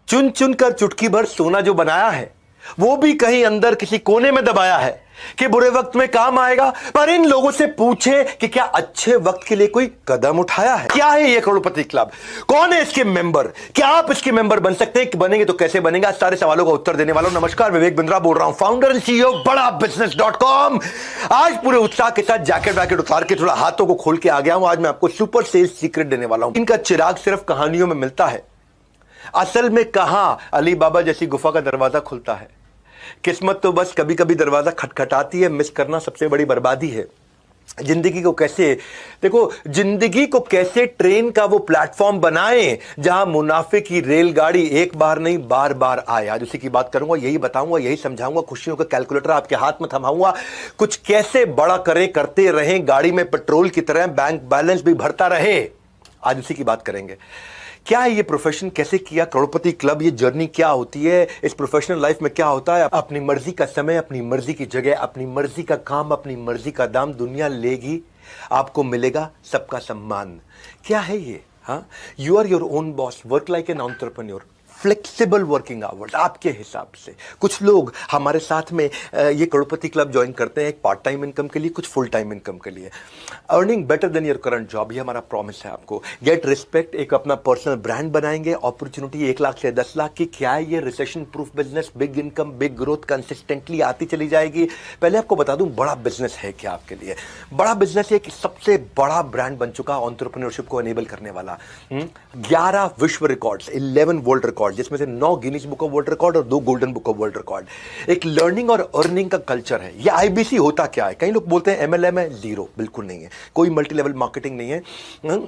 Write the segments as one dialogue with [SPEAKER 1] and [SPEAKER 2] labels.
[SPEAKER 1] चुन चुन कर चुटकी भर सोना जो बनाया है वो भी कहीं अंदर किसी कोने में दबाया है कि बुरे वक्त में काम आएगा। पर इन लोगों से पूछे कि क्या अच्छे वक्त के लिए कोई कदम उठाया है? क्या है ये करोड़पति क्लब? कौन है इसके मेंबर? क्या आप इसके मेंबर बन सकते हैं? बनेंगे तो कैसे बनेंगे? सारे सवालों का उत्तर देने वाला हूं। नमस्कार, विवेक बिंद्रा बोल रहा हूं, फाउंडर एंड सीईओ BadaBusiness.com। आज पूरे उत्साह के साथ जैकेट वैकेट उतार के थोड़ा हाथों को खोल के आ गया हूं। आज मैं आपको सुपर सेल्स सीक्रेट देने वाला हूं। इनका चिराग सिर्फ कहानियों में मिलता है, असल में कहां अली बाबा जैसी गुफा का दरवाजा खुलता है। किस्मत तो बस कभी कभी दरवाजा खटखटाती है, मिस करना सबसे बड़ी बर्बादी है। जिंदगी को कैसे देखो, जिंदगी को कैसे ट्रेन का वो प्लेटफॉर्म बनाएं जहां मुनाफे की रेलगाड़ी एक बार नहीं बार बार आए। आज उसी की बात करूंगा, यही बताऊंगा, यही समझाऊंगा। खुशियों का कैलकुलेटर आपके हाथ में थमाऊंगा। कुछ कैसे बड़ा करें, करते रहें, गाड़ी में पेट्रोल की तरह बैंक बैलेंस भी भरता रहे। आज उसी की बात करेंगे। क्या है ये प्रोफेशन, कैसे किया करोड़पति क्लब, ये जर्नी क्या होती है, इस प्रोफेशनल लाइफ में क्या होता है। अपनी मर्जी का समय, अपनी मर्जी की जगह, अपनी मर्जी का काम, अपनी मर्जी का दाम दुनिया लेगी, आपको मिलेगा सबका सम्मान। क्या है ये? हाँ, you are your own boss, work like an entrepreneur, flexible working hours आपके हिसाब से। कुछ लोग हमारे साथ में ये करोड़पति क्लब ज्वाइन करते हैं एक पार्ट टाइम इनकम के लिए, कुछ फुल टाइम इनकम के लिए। Earning better than your current job, ये हमारा प्रॉमिस है आपको। गेट रिस्पेक्ट, एक अपना पर्सनल ब्रांड बनाएंगे। अपॉर्चुनिटी 1 लाख से 10 लाख की। क्या है ये? Recession proof business, big income, big growth, consistently आती चली जाएगी। पहले आपको बता दूं बड़ा बिजनेस है क्या आपके लिए। बड़ा बिजनेस एक सबसे बड़ा ब्रांड बन चुका एंटरप्रेन्योरशिप को एनेबल करने वाला। 11 विश्व रिकॉर्ड्स, 11 वर्ल्ड रिकॉर्ड, जिसमें से 9 Guinness book of world record और 2 golden book of world record. एक लर्निंग और अर्निंग का कल्चर है। ये आईबीसी होता क्या है? कई लोग बोलते हैं एमएलएम है, जीरो, बिल्कुल नहीं है। कोई मल्टी लेवल मार्केटिंग नहीं है।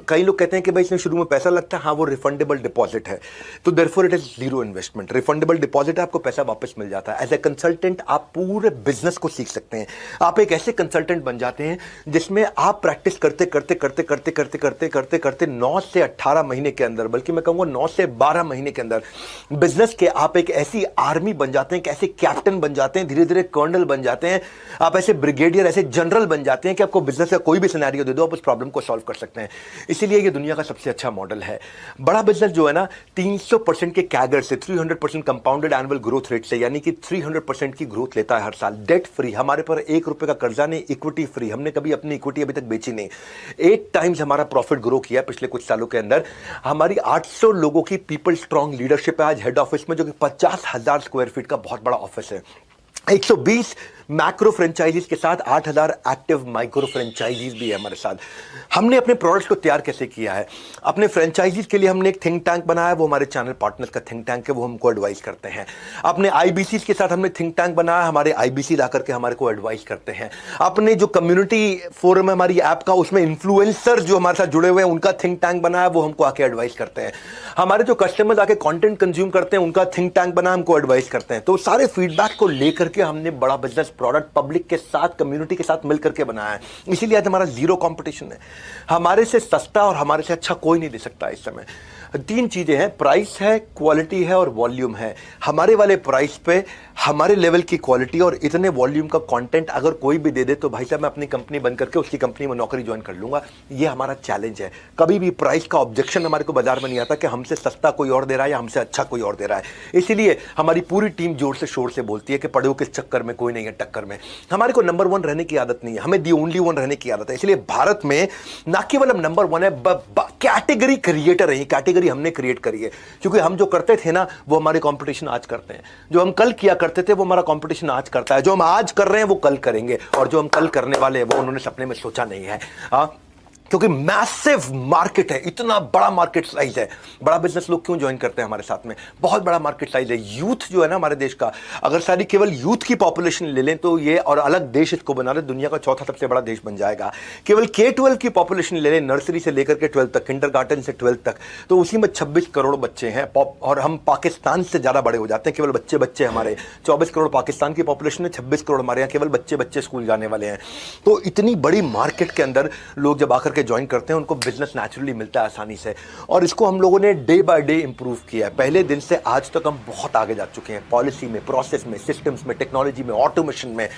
[SPEAKER 1] कई लोग कहते हैं कि भाई इसमें शुरू में पैसा लगता है, हाँ वो रिफंडेबल डिपॉजिट है, तो therefore it is zero investment. Refundable deposit है, आपको पैसा वापस मिल जाता है। एज ए कंसल्टेंट आप पूरे बिजनेस को सीख सकते हैं। आप एक ऐसे कंसल्टेंट बन जाते हैं जिसमें आप प्रैक्टिस करते करते करते करते करते करते करते करते 9 से 18 महीने के अंदर, बल्कि मैं कहूंगा 9 से 12 महीने के अंदर बिजनेस के आप एक ऐसी आर्मी बन जाते हैं, ऐसे कैप्टन बन जाते हैं, धीरे धीरे कर्नल बन जाते हैं, आप ऐसे ब्रिगेडियर, ऐसे जनरल बन जाते हैं कि आपको बिजनेस का कोई भी सिनेरियो दे दो आप उस प्रॉब्लम को सॉल्व कर सकते हैं। इसीलिए ये दुनिया का सबसे अच्छा मॉडल है। बड़ा बिजनेस जो है ना, 300% के कैगर से, 300% कंपाउंडेड एनुअल ग्रोथ रेट से, यानी कि 300% की ग्रोथ लेता है हर साल। डेट फ्री, हमारे पर 1 रुपए का कर्जा नहीं, इक्विटी फ्री। हमने कभी अपनी इक्विटी अभी तक बेची नहीं। 8 टाइम्स हमारा प्रॉफिट ग्रो किया पिछले कुछ सालों के अंदर। हमारी 800 लोगों की पीपल स्ट्रांग लीडरशिप है आज हेड ऑफिस में, जो कि 50,000 स्क्वायर फीट का बहुत बड़ा ऑफिस है। 120 मैक्रो फ्रेंचाइजीज के साथ 8,000 एक्टिव माइक्रो फ्रेंचाइजीज भी है हमारे साथ। हमने अपने प्रोडक्ट्स को तैयार कैसे किया है? अपने फ्रेंचाइजीज के लिए हमने एक थिंक टैंक बनाया, वो हमारे चैनल पार्टनर्स का थिंक टैंक है, वो हमको एडवाइस करते हैं। अपने आईबीसी के साथ हमने थिंक टैंक बनाया, हमारे आईबीसी ला करके हमारे को एडवाइस करते हैं। अपने जो कम्युनिटी फोरम है हमारी ऐप का, उसमें इन्फ्लुएंसर जो हमारे साथ जुड़े हुए हैं उनका थिंक टैंक बनाया, वो हमको आके एडवाइस करते हैं। हमारे जो कस्टमर्स आके कंटेंट कंज्यूम करते हैं उनका थिंक टैंक बना, हमको एडवाइस करते हैं। तो सारे फीडबैक को लेकर के हमने बड़ा बिजनेस प्रोडक्ट पब्लिक के साथ, कम्युनिटी के साथ मिलकर के बनाया है। इसीलिए आज हमारा जीरो कंपटीशन है। हमारे से सस्ता और हमारे से अच्छा कोई नहीं दे सकता इस समय। 3 चीजें हैं, प्राइस है, क्वालिटी है और वॉल्यूम है। हमारे वाले प्राइस पे हमारे लेवल की क्वालिटी और इतने वॉल्यूम का कंटेंट अगर कोई भी दे दे तो भाई साहब मैं अपनी कंपनी बंद करके उसकी कंपनी में नौकरी ज्वाइन कर लूंगा। ये हमारा चैलेंज है। कभी भी प्राइस का ऑब्जेक्शन हमारे को बाजार में नहीं आता कि हमसे सस्ता कोई और दे रहा है या हमसे अच्छा कोई और दे रहा है। इसीलिए हमारी पूरी टीम जोर से शोर से बोलती है कि पढ़ो किस चक्कर में, कोई नहीं है टक्कर में। हमारे को नंबर 1 रहने की आदत नहीं है, हमें दी ओनली 1 रहने की आदत है। इसलिए भारत में ना केवल हम नंबर 1 है, कैटेगरी क्रिएटर है। कैटेगरी हमने क्रिएट करी है, क्योंकि हम जो करते थे ना वो हमारे कंपटीशन आज करते हैं। जो हम कल किया करते थे वो हमारा कंपटीशन आज करता है। जो हम आज कर रहे हैं वो कल करेंगे, और जो हम कल करने वाले हैं वो उन्होंने सपने में सोचा नहीं है। क्योंकि मैसिव मार्केट है, इतना बड़ा मार्केट साइज है। बड़ा बिजनेस लोग क्यों ज्वाइन करते हैं हमारे साथ में? बहुत बड़ा मार्केट साइज है। यूथ जो है ना हमारे देश का, अगर सारी केवल यूथ की पॉपुलेशन ले लें तो ये, और अलग देश इसको बना ले, दुनिया का 4था सबसे बड़ा देश बन जाएगा। केवल K-12 की पॉपुलेशन ले लें, नर्सरी से लेकर के 12 तक, किंडरगार्टन से 12 तक, तो उसी में 26 करोड़ बच्चे हैं। और हम पाकिस्तान से ज्यादा बड़े हो जाते हैं। केवल बच्चे बच्चे हमारे 24 करोड़ पाकिस्तान की पॉपुलेशन है, 26 करोड़ हमारे यहाँ केवल बच्चे बच्चे स्कूल जाने वाले हैं। तो इतनी बड़ी मार्केट के अंदर लोग जब आकर के ज्वाइन करते हैं उनको बिजनेस नेचुरली मिलता है आसानी से, और इसको हम लोगों ने डे बाय डे इंप्रूव किया है। पहले दिन से आज तक हम बहुत आगे जा चुके हैं, पॉलिसी में, प्रोसेस में, सिस्टम्स में, टेक्नोलॉजी में, ऑटोमेशन में।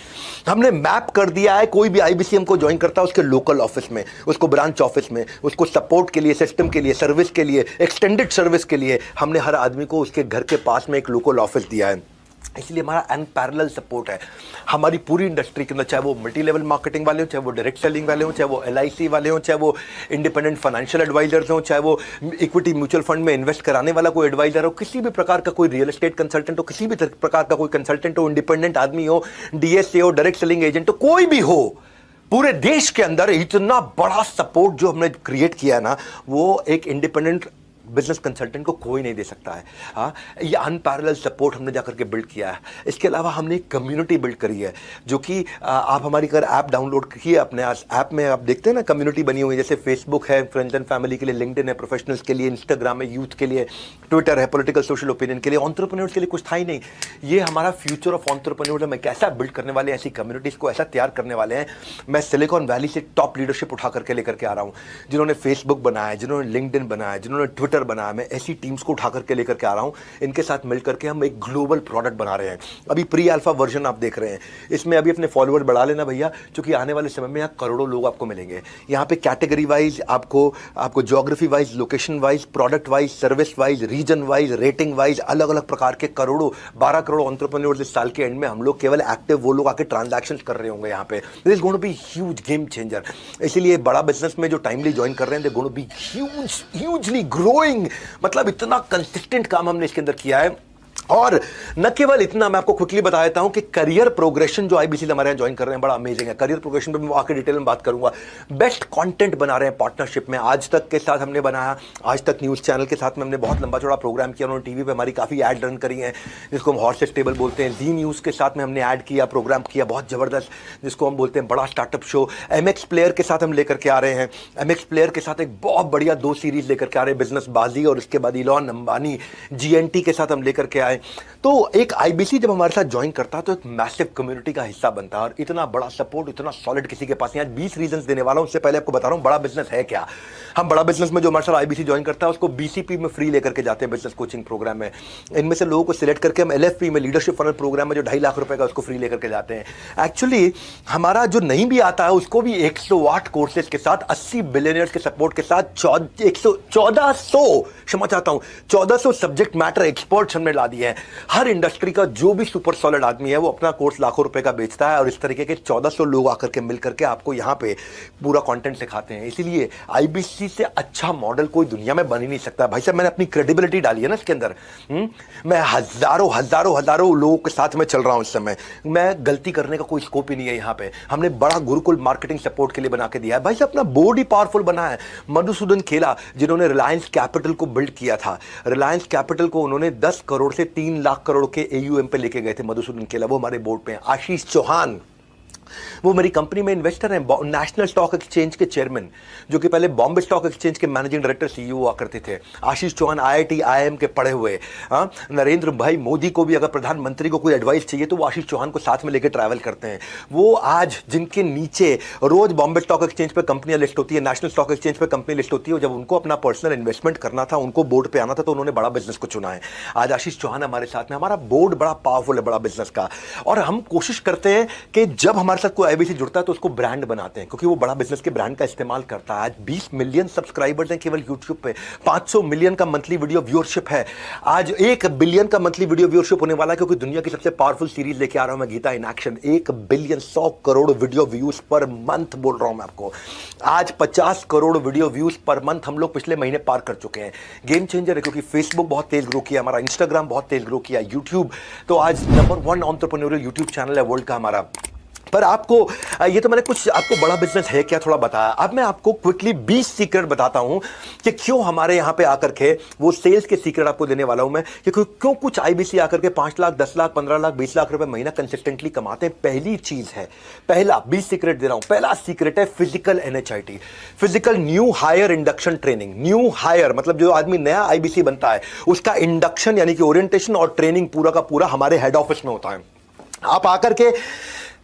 [SPEAKER 1] हमने मैप कर दिया है, कोई भी आईबीसी हमको ज्वाइन करता है उसके लोकल ऑफिस में, उसको ब्रांच ऑफिस में, उसको सपोर्ट के लिए, सिस्टम के लिए, सर्विस के लिए, एक्सटेंडेड सर्विस के लिए हमने हर आदमी को उसके घर के पास में एक लोकल ऑफिस दिया है। इसलिए हमारा अनपैरेलल सपोर्ट है हमारी पूरी इंडस्ट्री के अंदर, चाहे वो मल्टी लेवल मार्केटिंग वाले हो, चाहे वो डायरेक्ट सेलिंग वाले हो, चाहे वो एलआईसी वाले हो, चाहे वो इंडिपेंडेंट फाइनेंशियल एडवाइजर्स हो, चाहे वो इक्विटी म्यूचुअल फंड में इन्वेस्ट कराने वाला कोई एडवाइजर हो, किसी भी प्रकार का कोई रियल एस्टेट कंसल्टेंट हो, किसी भी प्रकार का कोई कंसल्टेंट हो, इंडिपेंडेंट आदमी हो, डीएसए हो, डायरेक्ट सेलिंग एजेंट हो, कोई भी हो, पूरे देश के अंदर इतना बड़ा सपोर्ट जो हमने क्रिएट किया है ना, वो एक इंडिपेंडेंट बिजनेस कंसल्टेंट को कोई नहीं दे सकता है। हाँ, ये अनपैरेलल सपोर्ट हमने जाकर के बिल्ड किया है। इसके अलावा हमने एक कम्युनिटी बिल्ड करी है, जो कि आप हमारी अगर ऐप डाउनलोड किए अपने ऐप में आप देखते हैं ना, कम्युनिटी बनी हुई है, जैसे फेसबुक है फ्रेंड्स एंड फैमिली के लिए, लिंक्डइन है प्रोफेशनल्स के लिए, इंस्टाग्राम है यूथ के लिए, ट्विटर है पॉलिटिकल सोशल ओपिनियन के लिए, एंटरप्रेन्योर्स के लिए कुछ था ही नहीं। ये हमारा फ्यूचर ऑफ एंटरप्रेन्योर हम कैसा बिल्ड करने वाले हैं, ऐसी कम्युनिटीज को ऐसा तैयार करने वाले हैं। मैं सिलिकॉन वैली से टॉप लीडरशिप उठा करके लेकर के आ रहा हूँ, जिन्होंने फेसबुक बनाया, जिन्होंने लिंक्डइन बनाया, जिन्होंने ट्विटर बनाया। मैं ऐसी टीम्स को उठा करके लेकर के आ रहा हूं, इनके साथ मिलकर के हम एक ग्लोबल प्रोडक्ट बना रहे हैं। अभी प्री अल्फा वर्जन आप देख रहे हैं, इसमें अभी अपने फॉलोअर बढ़ा लेना भैया, क्योंकि आने वाले समय में यहाँ करोड़ों लोग आपको मिलेंगे। यहाँ पे कैटेगरी वाइज आपको geography wise, location wise, product wise, service wise, region wise, rating wise, अलग अलग प्रकार के 12 करोड़ एंटरप्रेन्योर्स इस साल के एंड में हम लोग केवल एक्टिव वो लोग आके ट्रांजैक्शन कर रहे होंगे यहाँ पे। This is going to be huge game changer. इसीलिए बड़ा बिजनेस में जो टाइमली ज्वाइन कर रहे हैं, they going to be hugely growing. मतलब इतना कंसिस्टेंट काम हमने इसके अंदर किया है। और न केवल इतना, मैं आपको क्विकली बता देता हूं कि करियर प्रोग्रेशन जो आईबीसी हमारे यहां ज्वाइन कर रहे हैं बड़ा अमेजिंग है। करियर प्रोग्रेशन पे मैं आके डिटेल में बात करूंगा। बेस्ट कंटेंट बना रहे हैं पार्टनरशिप में, आज तक के साथ हमने बनाया, आज तक न्यूज चैनल के साथ में हमने बहुत लंबा चौड़ा प्रोग्राम किया, उन्होंने टीवी पे हमारी काफी ऐड रन करी है, जिसको हम हॉर्सेस टेबल बोलते हैं। जी न्यूज के साथ में हमने ऐड किया, प्रोग्राम किया बहुत जबरदस्त, जिसको हम बोलते हैं बड़ा स्टार्टअप शो। एमएक्स प्लेयर के साथ हम लेकर के आ रहे हैं, एमएक्स प्लेयर के साथ एक बहुत बढ़िया 2 सीरीज लेकर के आ रहे हैं, बिजनेस बाजी और उसके बाद इलॉन अंबानी जीएनटी के साथ हम लेकर के आए। तो एक आईबीसी जब हमारे साथ ज्वाइन करता है तो एक मैसिव कम्युनिटी का हिस्सा बनता है, और इतना बड़ा सपोर्ट, इतना सॉलिड किसी के पास नहीं। आज 20 रीजंस देने वाला हूं। उससे पहले आपको बता रहा हूं बड़ा बिजनेस है क्या। हम बड़ा बिजनेस में जो हमारे साथ आईबीसी ज्वाइन करता है उसको बीसीपी में फ्री लेकर के जाते हैं, बिजनेस कोचिंग प्रोग्राम में। इनमें से लोगों को सिलेक्ट करके हम एलएफपी में, लीडरशिप फनल प्रोग्राम में, जो 2.5 लाख रुपए का उसको फ्री लेकर के जाते हैं। एक्चुअली हमारा जो नहीं भी आता है उसको भी 108 कोर्सेज के साथ, 80 बिलियनियर्स के सपोर्ट के साथ, 1400 सब्जेक्ट मैटर एक्सपर्ट्स हमने ला दिए हैं। हर इंडस्ट्री का जो भी सुपर सॉलिड आदमी है वो अपना कोर्स लाखों रुपए का बेचता है, और इस तरीके के 1400 लोग आकर के मिल करके आपको यहाँ पे पूरा कंटेंट सिखाते हैं। इसीलिए आईबीसी से अच्छा मॉडल कोई दुनिया में बन ही नहीं सकता। भाई साहब, मैंने अपनी क्रेडिबिलिटी डाली है ना इसके अंदर। मैं हजारों लोगों के साथ में चल रहा हूं इस समय। मैं गलती करने का कोई स्कोप ही नहीं है यहाँ पे। हमने बड़ा गुरुकुल मार्केटिंग सपोर्ट के लिए बना के दिया है। भाई साहब, अपना बोर्ड ही पावरफुल बना है। मधुसूदन खेला, जिन्होंने रिलायंस कैपिटल को बिल्ड किया था, रिलायंस कैपिटल को उन्होंने 10 करोड़ से 3 लाख करोड़ के एयूएम पे लेके गए थे मधुसूदन खेला, वो हमारे बोर्ड पे हैं। आशीष चौहान, वो मेरी कंपनी में इन्वेस्टर हैं, नेशनल स्टॉक एक्सचेंज के चेयरमैन, जो कि पहले बॉम्बे स्टॉक एक्सचेंज के मैनेजिंग डायरेक्टर सीईओ हुआ करते थे। आशीष चौहान आईआईटी आईआईएम के पढ़े हुए। नरेंद्र भाई मोदी को भी अगर प्रधानमंत्री को कोई एडवाइस चाहिए तो वो आशीष चौहान को साथ में लेकर ट्रैवल करते हैं। वो आज जिनके नीचे रोज बॉम्बे स्टॉक एक्सचेंज पर कंपनियां लिस्ट होती है, नेशनल स्टॉक एक्सचेंज पर कंपनी लिस्ट होती है, जब उनको अपना पर्सनल इन्वेस्टमेंट करना था, उनको बोर्ड पे आना था, तो उन्होंने बड़ा बिजनेस को चुना है। आज आशीष चौहान हमारे साथ में। हमारा बोर्ड बड़ा पावरफुल है बड़ा बिजनेस का, और हम कोशिश करते हैं कि जब हमारे साथ कोई आईबीसी जुड़ता है तो उसको ब्रांड बनाते हैं, क्योंकि वो बड़ा बिजनेस के ब्रांड का इस्तेमाल करता है। आज 20 मिलियन सब्सक्राइबर्स हैं केवल यूट्यूब पे, 500 मिलियन का मंथली वीडियो व्यूअरशिप है, आज 1 बिलियन का मंथली वीडियो व्यूअरशिप होने वाला है, क्योंकि दुनिया की सबसे पावरफुल सीरीज लेके आ रहा हूं मैं, Geeta in action. 1 billion 100 crore video views per month बोल रहा हूं मैं आपको। आज 50 crore video views per month हम लोग पिछले महीने पार कर चुके हैं। गेम चेंजर है, क्योंकि फेसबुक बहुत तेज ग्रो किया, हमारा इंस्टाग्राम बहुत तेज ग्रो किया, यूट्यूब तो आज नंबर 1 एंटरप्रेन्योरियल यूट्यूब चैनल है वर्ल्ड का हमारा। पर आपको ये तो मैंने कुछ आपको बड़ा बिजनेस है क्या थोड़ा बताया। अब मैं आपको क्विकली 20 सीक्रेट बताता हूं कि क्यों हमारे यहां पे आकर के वो सेल्स के सीक्रेट आपको देने वाला हूं मैं, कि क्यों कुछ आईबीसी आकर के 5 लाख 10 लाख 15 लाख 20 लाख रुपए महीना कंसिस्टेंटली कमाते हैं। पहली चीज है, पहला 20 सीक्रेट दे रहा हूं, पहला सीक्रेट है physical NHIT, physical new hire induction training. New hire मतलब जो आदमी नया आईबीसी बनता है उसका इंडक्शन यानी कि ओरिएंटेशन और ट्रेनिंग पूरा का पूरा हमारे हेड ऑफिस में होता है। आप आकर के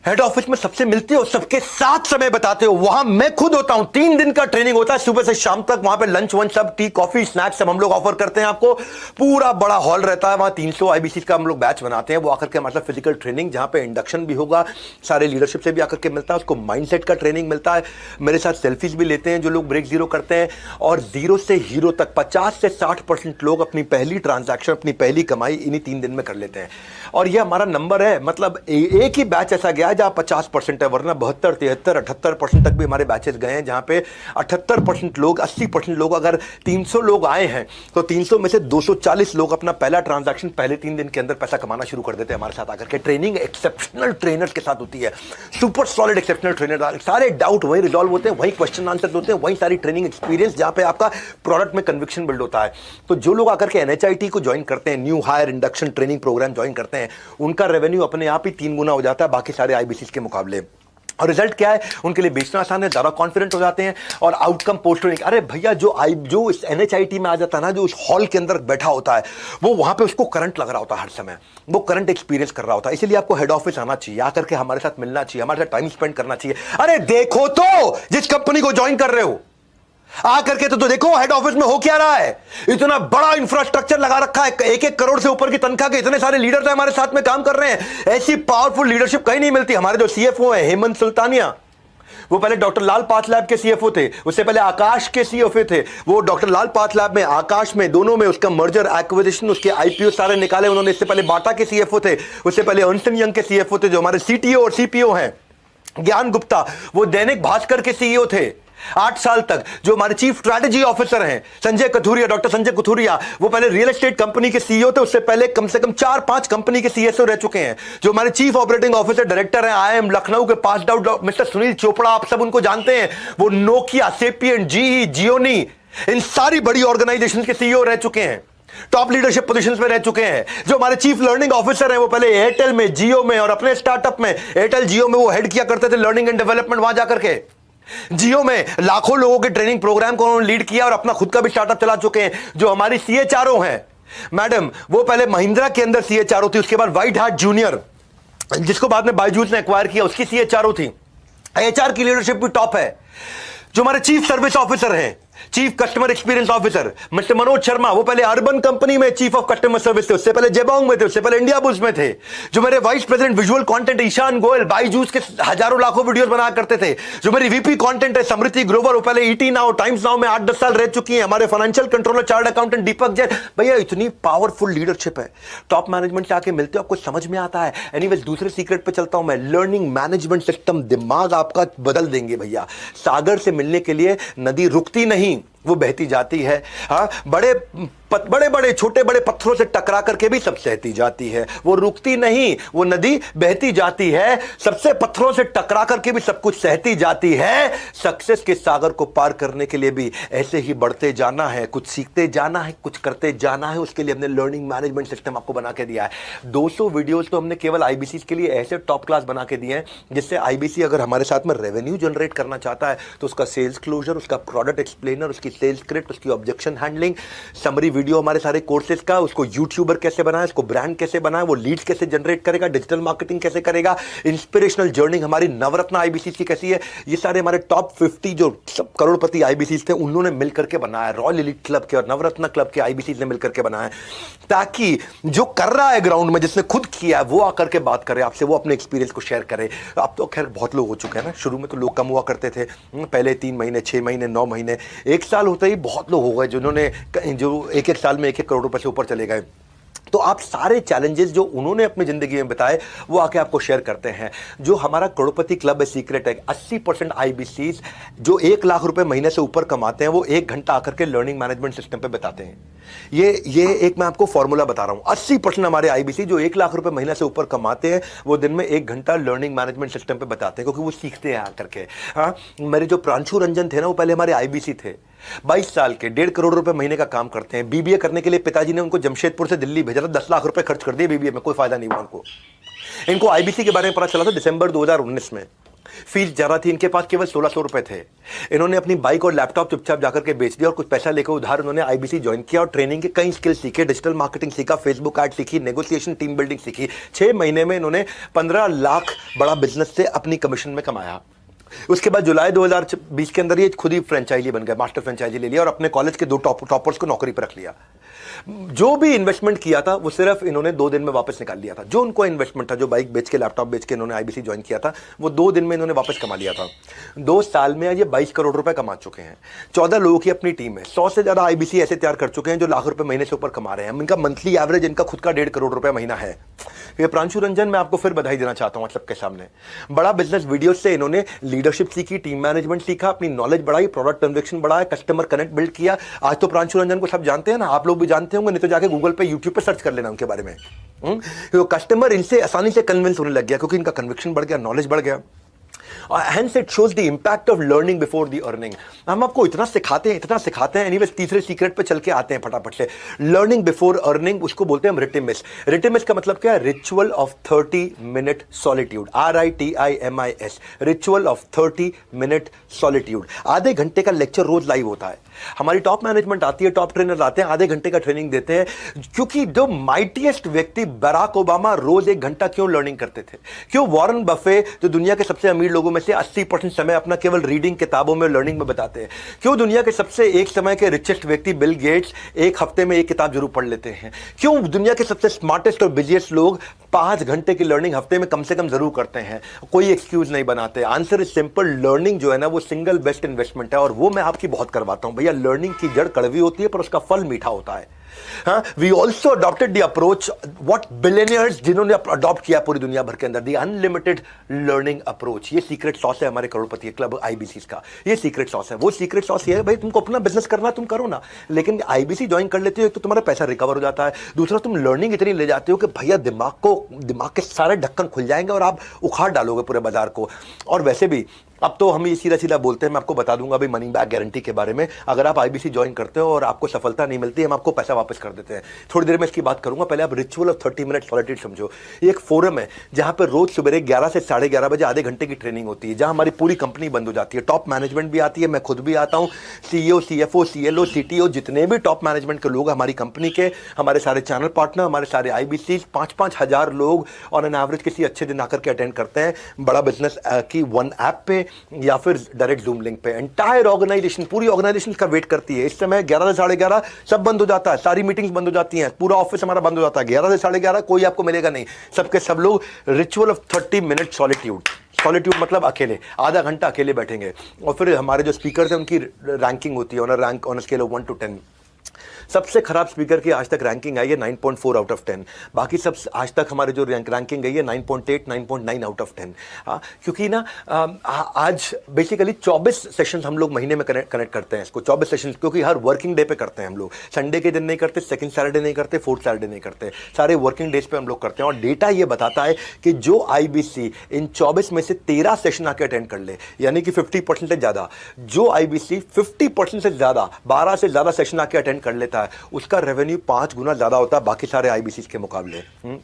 [SPEAKER 1] हेड ऑफिस में सबसे मिलते हो, सबके साथ समय बताते हो। वहां मैं खुद होता हूं, 3 दिन का ट्रेनिंग होता है, सुबह से शाम तक। वहां पे लंच वंच सब, टी कॉफी स्नैक्स सब हम लोग ऑफर करते हैं आपको। पूरा बड़ा हॉल रहता है, वहां 300 आईबीसी का हम लोग बैच बनाते हैं। वो आकर के मतलब फिजिकल ट्रेनिंग, जहां पे इंडक्शन भी होगा, सारे लीडरशिप से भी आकर के मिलता है, उसको माइंडसेट का ट्रेनिंग मिलता है। मेरे साथ सेल्फीज भी लेते हैं जो लोग ब्रेक जीरो करते हैं। और जीरो से हीरो तक 50 से 60% लोग अपनी पहली ट्रांजैक्शन, अपनी पहली कमाई इन्हीं 3 दिन में कर लेते हैं। और ये हमारा नंबर है, मतलब एक ही बैच ऐसा गया है जहां 50% है, वरना 72, 73, 78% तक भी हमारे बैचेस गए हैं, जहां पे 78% लोग, 80% लोग, अगर 300 लोग आए हैं तो 300 में से 240 लोग अपना पहला ट्रांजैक्शन पहले 3 दिन के अंदर पैसा कमाना शुरू कर देते हैं हमारे साथ आकर के। ट्रेनिंग एक्सेप्शनल ट्रेनर्स के साथ होती है, सुपर सॉलिड एक्सेप्शनल ट्रेनर। सारे डाउट वहीं रिजॉल्व होते हैं, वहीं क्वेश्चन आंसर होते हैं, वहीं सारी ट्रेनिंग एक्सपीरियंस, जहां पे आपका प्रोडक्ट में कन्विक्शन बिल्ड होता है। तो जो लोग आकर के एनएचआईटी को ज्वाइन करते हैं, new hire induction training programme join करते हैं, उनका रेवेन्यू अपने आप ही 3 गुना हो जाता है बाकी सारे आईबीसी के मुकाबले। और रिजल्ट क्या है, उनके लिए बेचना आसान है, ज्यादा कॉन्फिडेंट हो जाते हैं और आउटकम पोस्ट होने। अरे भैया, जो इस एनएचआईटी में आ जाता है ना, जो उस हॉल के अंदर बैठा होता है, वो वहां पे उसको करंट लग रहा होता है हर समय, वो करंट एक्सपीरियंस कर रहा होता है। इसलिए आपको हेड ऑफिस आना चाहिए, आकर के हमारे साथ मिलना चाहिए, हमारे साथ टाइम स्पेंड करना चाहिए। अरे देखो तो जिस कंपनी को ज्वाइन कर रहे हो, आकर के तो देखो हेड ऑफिस में हो क्या रहा है। इतना बड़ा इंफ्रास्ट्रक्चर लगा रखा है, 1-1 करोड़ से ऊपर की तनख्वाह के इतने सारे लीडर्स हमारे साथ में काम कर रहे हैं। ऐसी पावरफुल लीडरशिप कहीं नहीं मिलती। हमारे जो सीएफओ है हेमंत सुल्तानिया, वो पहले डॉक्टर लाल पाथलैब के सीएफओ थे, उससे पहले आकाश के सीएफओ थे। वो डॉक्टर लाल पाथलैब में, आकाश में, दोनों में उसका मर्जर एक्विजिशन, उसके आईपीओ सारे निकाले उन्होंने। इससे पहले बाटा के सीएफओ थे, उससे पहले अर्नस्ट एंड यंग के सीएफओ थे, जो हमारे सीटीओ और सीपीओ हैं। ज्ञान गुप्ता, वो दैनिक भास्कर के सीईओ थे 8 साल तक। जो हमारे चीफ स्ट्रैटेजी ऑफिसर हैं संजय कथुरिया, डॉक्टर संजय कथुरिया, वो पहले रियल एस्टेट कंपनी के सीईओ थे, उससे पहले कम से कम 4-5 कंपनी के सीएसओ रह चुके हैं। जो हमारे चीफ ऑपरेटिंग ऑफिसर डायरेक्टर हैं आईएम लखनऊ के pass out mister Sunil Chopra, आप सब उनको जानते हैं। वो नोकिया, सेपियन, जीई, जियोनी, इन सारी बड़ी ऑर्गेनाइजेशन के सीईओ रह चुके हैं, टॉप लीडरशिप पोजीशंस में रह चुके हैं। जो हमारे चीफ लर्निंग ऑफिसर हैं, वो पहले एयरटेल में, जियो में और अपने स्टार्टअप में, एयरटेल जियो में वो हेड किया करते थे लर्निंग एंड डेवलपमेंट। वहां जाकर के जियो में लाखों लोगों के ट्रेनिंग प्रोग्राम को उन्होंने लीड किया और अपना खुद का भी स्टार्टअप चला चुके हैं। जो हमारी सीएचआरओ हैं मैडम, वो पहले महिंद्रा के अंदर सीएचआरओ थी, उसके बाद व्हाइट हार्ट जूनियर, जिसको बाद में बायजूस ने एक्वायर किया, उसकी सीएचआरओ थी। एचआर की लीडरशिप भी टॉप है। जो हमारे चीफ सर्विस ऑफिसर हैं, chief customer experience officer mister Manoj Sharma, वो पहले अर्बन कंपनी में चीफ ऑफ कस्टमर सर्विस थे, उससे पहले जेबोंग में थे, उससे पहले इंडिया बुल्स में थे। जो मेरे vice president visual content Ishan Goyal, Byju's के हजारों लाखों वीडियोस बनाया करते थे। जो मेरी वीपी कंटेंट है समृति ग्रोवर, वो पहले ईटी नाउ, टाइम्स नाउ में 8-10 साल रह चुकी है। हमारे फाइनेंशियल कंट्रोलर चार्ट अकाउंटेंट दीपक जैन। भैया इतनी पावरफुल लीडरशिप है, टॉप मैनेजमेंट से आके मिलते हो, आपको समझ में आता है। एनीवेज, दूसरे सीक्रेट पे चलता हूं मैं। लर्निंग मैनेजमेंट सिस्टम दिमाग आपका बदल देंगे भैया। सागर से मिलने के लिए नदी रुकती नहीं, वो बहती जाती है। हाँ, बड़े बड़े छोटे बड़े पत्थरों से टकरा करके भी सब सहती जाती है, वो रुकती नहीं, वो नदी बहती जाती है। सबसे पत्थरों से टकरा करके भी सब कुछ सहती जाती है। सक्सेस के सागर को पार करने के लिए भी ऐसे ही बढ़ते जाना है, कुछ सीखते जाना है, कुछ करते जाना है। उसके लिए हमने लर्निंग मैनेजमेंट सिस्टम आपको बना के दिया है। 200 वीडियोस तो हमने केवल आईबीसी के लिए ऐसे टॉप क्लास बना के दिए हैं, जिससे आईबीसी अगर हमारे साथ में रेवेन्यू जनरेट करना चाहता है तो उसका सेल्स क्लोजर, उसका प्रोडक्ट एक्सप्लेनर, उसकी सेल्स स्क्रिप्ट, उसकी ऑब्जेक्शन हैंडलिंग, समरी वीडियो हमारे सारे कोर्सेज का, उसको यूट्यूबर कैसे बनाए, उसको ब्रांड कैसे बनाए, वो लीड्स कैसे जनरेट करेगा, डिजिटल मार्केटिंग कैसे करेगा, इंस्पिरेशनल जर्नी हमारी नवरत्न आईबीसी की कैसी है, ये सारे हमारे टॉप 50 जो सब करोड़पति आईबीसी थे उन्होंने मिलकर के बनाया। रॉयल एलीट क्लब के और नवरत्न क्लब के आईबीसी ने मिलकर के बनाया, ताकि जो कर रहा है ग्राउंड में, जिसने खुद किया है, वो आकर के बात करे आपसे, वो अपने एक्सपीरियंस को शेयर करे। अब तो खैर बहुत लोग हो चुके हैं ना, शुरू में तो लोग कम हुआ करते थे, पहले 3 महीने, 6 महीने, 9 महीने, 1 साल होते ही बहुत लोग हो गए जिन्होंने जो 1-1 साल में 1-1 करोड़ रुपए से ऊपर चले गए। तो आप सारे चैलेंजेस जो उन्होंने अपनी जिंदगी में बताए वो आके आपको शेयर करते हैं। जो हमारा करोड़पति क्लब है सीक्रेट है, 80% आईबीसीज जो 1 लाख रुपए महीने से ऊपर कमाते हैं, वो 1 घंटा आकर के लर्निंग मैनेजमेंट सिस्टम पे बताते हैं। ये एक मैं आपको फॉर्मूला बता रहा हूं। 80% हमारे आईबीसी जो 1 लाख रुपए महीने से ऊपर कमाते हैं, वो दिन में 1 घंटा लर्निंग मैनेजमेंट सिस्टम पे बताते हैं, क्योंकि वो सीखते हैं आकर के। हाँ, मेरे जो प्रांशु रंजन थे ना, वो पहले हमारे आईबीसी थे, 22 साल के, 1.5 करोड़ रुपए महीने का काम करते हैं। बीबीए करने के लिए पिताजी ने उनको जमशेदपुर से दिल्ली भेजा था, 10 लाख रुपए खर्च कर दिए बीबीए में, कोई फायदा नहीं हुआ उनको। इनको आईबीसी के बारे में पता चला था दिसंबर 2019 में। फीस ज्यादा थी, इनके पास केवल 1600 रुपए थे। इन्होंने अपनी बाइक और लैपटॉप चुपचाप जाकर के बेच दिया और कुछ पैसा लेकर उधार उन्होंने आईबीसी ज्वाइन किया और ट्रेनिंग के कई स्किल सीखे, डिजिटल मार्केटिंग सीखा, फेसबुक एड सीखी, नेगोशिएशन, टीम बिल्डिंग सीखी। 6 महीने में इन्होंने 15 लाख बड़ा बिजनेस से अपनी कमीशन में कमाया। उसके बाद जुलाई 2020 के अंदर ये खुद ही फ्रेंचाइजी बन गया, मास्टर फ्रेंचाइजी ले लिया और अपने कॉलेज के 2 टॉपर्स को नौकरी पर रख लिया। जो भी इन्वेस्टमेंट किया था वो सिर्फ इन्होंने 2 दिन में वापस निकाल लिया था। जो उनको इन्वेस्टमेंट था, जो बाइक बेच के, लैपटॉप बेच के इन्होंने आईबीसी ज्वाइन किया था, वो 2 दिन में इन्होंने वापस कमा लिया था। 2 साल में ये 22 करोड़ रुपए कमा चुके हैं। 14 लोगों की अपनी टीम है। 100 से ज्यादा आईबीसी ऐसे तैयार कर चुके हैं जो लाख रुपए महीने से ऊपर कमा रहे हैं। इनका मंथली एवरेज इनका खुद का 1.5 करोड़ रुपए महीना है। ये प्रांशु रंजन, मैं आपको फिर बधाई देना चाहता हूं सबके सामने। बड़ा बिजनेस वीडियो से इन्होंने लीडरशिप सीखी, टीम मैनेजमेंट सीखा, अपनी नॉलेज बढ़ाई, प्रोडक्ट कन्विक्शन बढ़ाया, कस्टमर कनेक्ट बिल्ड किया। आज तो प्रांशु रंजन को सब जानते हैं ना, आप लोग भी जानते होंगे, नहीं तो जाके गूगल पे, यूट्यूब पे सर्च कर लेना उनके बारे में। तो कस्टमर इनसे आसानी से कन्विंस होने लग गया क्योंकि इनका कन्विक्शन बढ़ गया, नॉलेज बढ़ गया। Hence it shows the impact of learning before the earning। हम आपको इतना सिखाते हैं। एनीवेज तीसरे सीक्रेट पे चल के आते हैं फटाफट से। लर्निंग बिफोर अर्निंग, उसको बोलते हैं हम रिटिमिस। रिटिमिस का मतलब क्या है? Ritual of 30 minute solitude. RITIMIS, ritual of 30 minute solitude. आधे घंटे का लेक्चर रोज लाइव होता है। हमारी टॉप मैनेजमेंट आती है, टॉप ट्रेनर आते हैं, आधे घंटे का ट्रेनिंग देते हैं। क्योंकि जो माइटीएस्ट व्यक्ति बराक ओबामा रोज 1 घंटा क्यों लर्निंग करते थे? क्यों वॉरेन बफे जो दुनिया के सबसे अमीर लोगों में से 80% समय अपना केवल रीडिंग, किताबों में, लर्निंग में बताते हैं? क्यों दुनिया के सबसे एक समय के रिचेस्ट व्यक्ति बिल गेट्स 1 हफ्ते में 1 किताब जरूर पढ़ लेते हैं? क्यों दुनिया के सबसे स्मार्टेस्ट और बिजिएस्ट लोग 5 घंटे की लर्निंग हफ्ते में कम से कम जरूर करते हैं? कोई एक्सक्यूज नहीं बनाते। आंसर इज सिंपल, लर्निंग जो है ना वो सिंगल बेस्ट इन्वेस्टमेंट है। और वो मैं आपकी बहुत करवाता हूं भैया। लर्निंग की जड़ कड़वी होती है पर उसका फल मीठा होता है। We also adopted the approach what billionaires जिन्होंने अडॉप्ट किया पूरी दुनिया भर के अंदर, द अनलिमिटेड लर्निंग अप्रोच। ये सीक्रेट सॉस है हमारे करोड़पति क्लब आईबीसी का। ये सीक्रेट सॉस है। वो सीक्रेट सॉस ये है भाई, तुमको अपना बिजनेस करना तुम करो ना, लेकिन आईबीसी ज्वाइन कर लेते हो तो तुम्हारा पैसा रिकवर हो जाता है। दूसरा, तुम लर्निंग इतनी ले जाते हो कि भैया दिमाग के सारे ढक्कन खुल जाएंगे और आप उखाड़ डालोगे पूरे बाजार को। और वैसे भी अब तो हम ये सीधा बोलते हैं, मैं आपको बता दूंगा भाई मनी बैक गारंटी के बारे में। अगर आप आईबीसी ज्वाइन करते हो और आपको सफलता नहीं मिलती, हम आपको पैसा वापस कर देते हैं। थोड़ी देर में इसकी बात करूंगा। पहले आप रिचुअल ऑफ 30 मिनट सॉलिट्यूड समझो। ये एक फोरम है जहां पर रोज सुबह 11 से 11:30 बजे आधे घंटे की ट्रेनिंग होती है, जहां हमारी पूरी कंपनी बंद हो जाती है। टॉप मैनेजमेंट भी आती है, मैं खुद भी आता हूं, CEO, CFO, CLO, CTO, जितने भी टॉप मैनेजमेंट के लोग हमारी कंपनी के, हमारे सारे चैनल पार्टनर, हमारे सारे आईबीसी, 5-5 हजार लोग ऑन एन एवरेज किसी अच्छे दिन आकर के अटेंड करते हैं। बड़ा बिजनेस की वन ऐप पे या फिर डायरेक्ट जूम लिंक पे। एंटायर ऑर्गेनाइजेशन, पूरी ऑर्गेनाइजेशन का वेट करती है। इस समय 11 से 11:30 सब बंद हो जाता है, सारी मीटिंग्स बंद हो जाती हैं, पूरा ऑफिस हमारा बंद हो जाता है। 11 से 11:30 कोई आपको मिलेगा नहीं, सबके सब लोग रिचुअल ऑफ 30 मिनट सॉलिट्यूड मतलब अकेले, आधा घंटा अकेले बैठेंगे। और फिर हमारे जो स्पीकर थे उनकी रैंकिंग होती है on a scale of 1 to 10। सबसे खराब स्पीकर की आज तक रैंकिंग आई है 9.4 आउट ऑफ 10। बाकी सब आज तक हमारे जो रैंकिंग गई है 9.8, 9.9 आउट ऑफ 10। क्योंकि ना आज बेसिकली 24 सेशंस हम लोग महीने में कनेक्ट करते हैं इसको, 24 सेशंस, क्योंकि हर वर्किंग डे पे करते हैं हम लोग। संडे के दिन नहीं करते, सेकंड सैटरडे नहीं करते, फोर्थ सैटरडे नहीं करते, सारे वर्किंग डेज पे हम लोग करते हैं। और डेटा ये बताता है कि जो आईबीसी इन 24 में से 13 सेशन आके अटेंड कर ले, यानी कि 50% से ज्यादा, जो आईबीसी 50% से ज्यादा 12 से ज्यादा सेशन आके अटेंड कर लेता है, उसका रेवेन्यू 5 गुना ज्यादा होता है बाकी सारे आईबीसी के मुकाबले।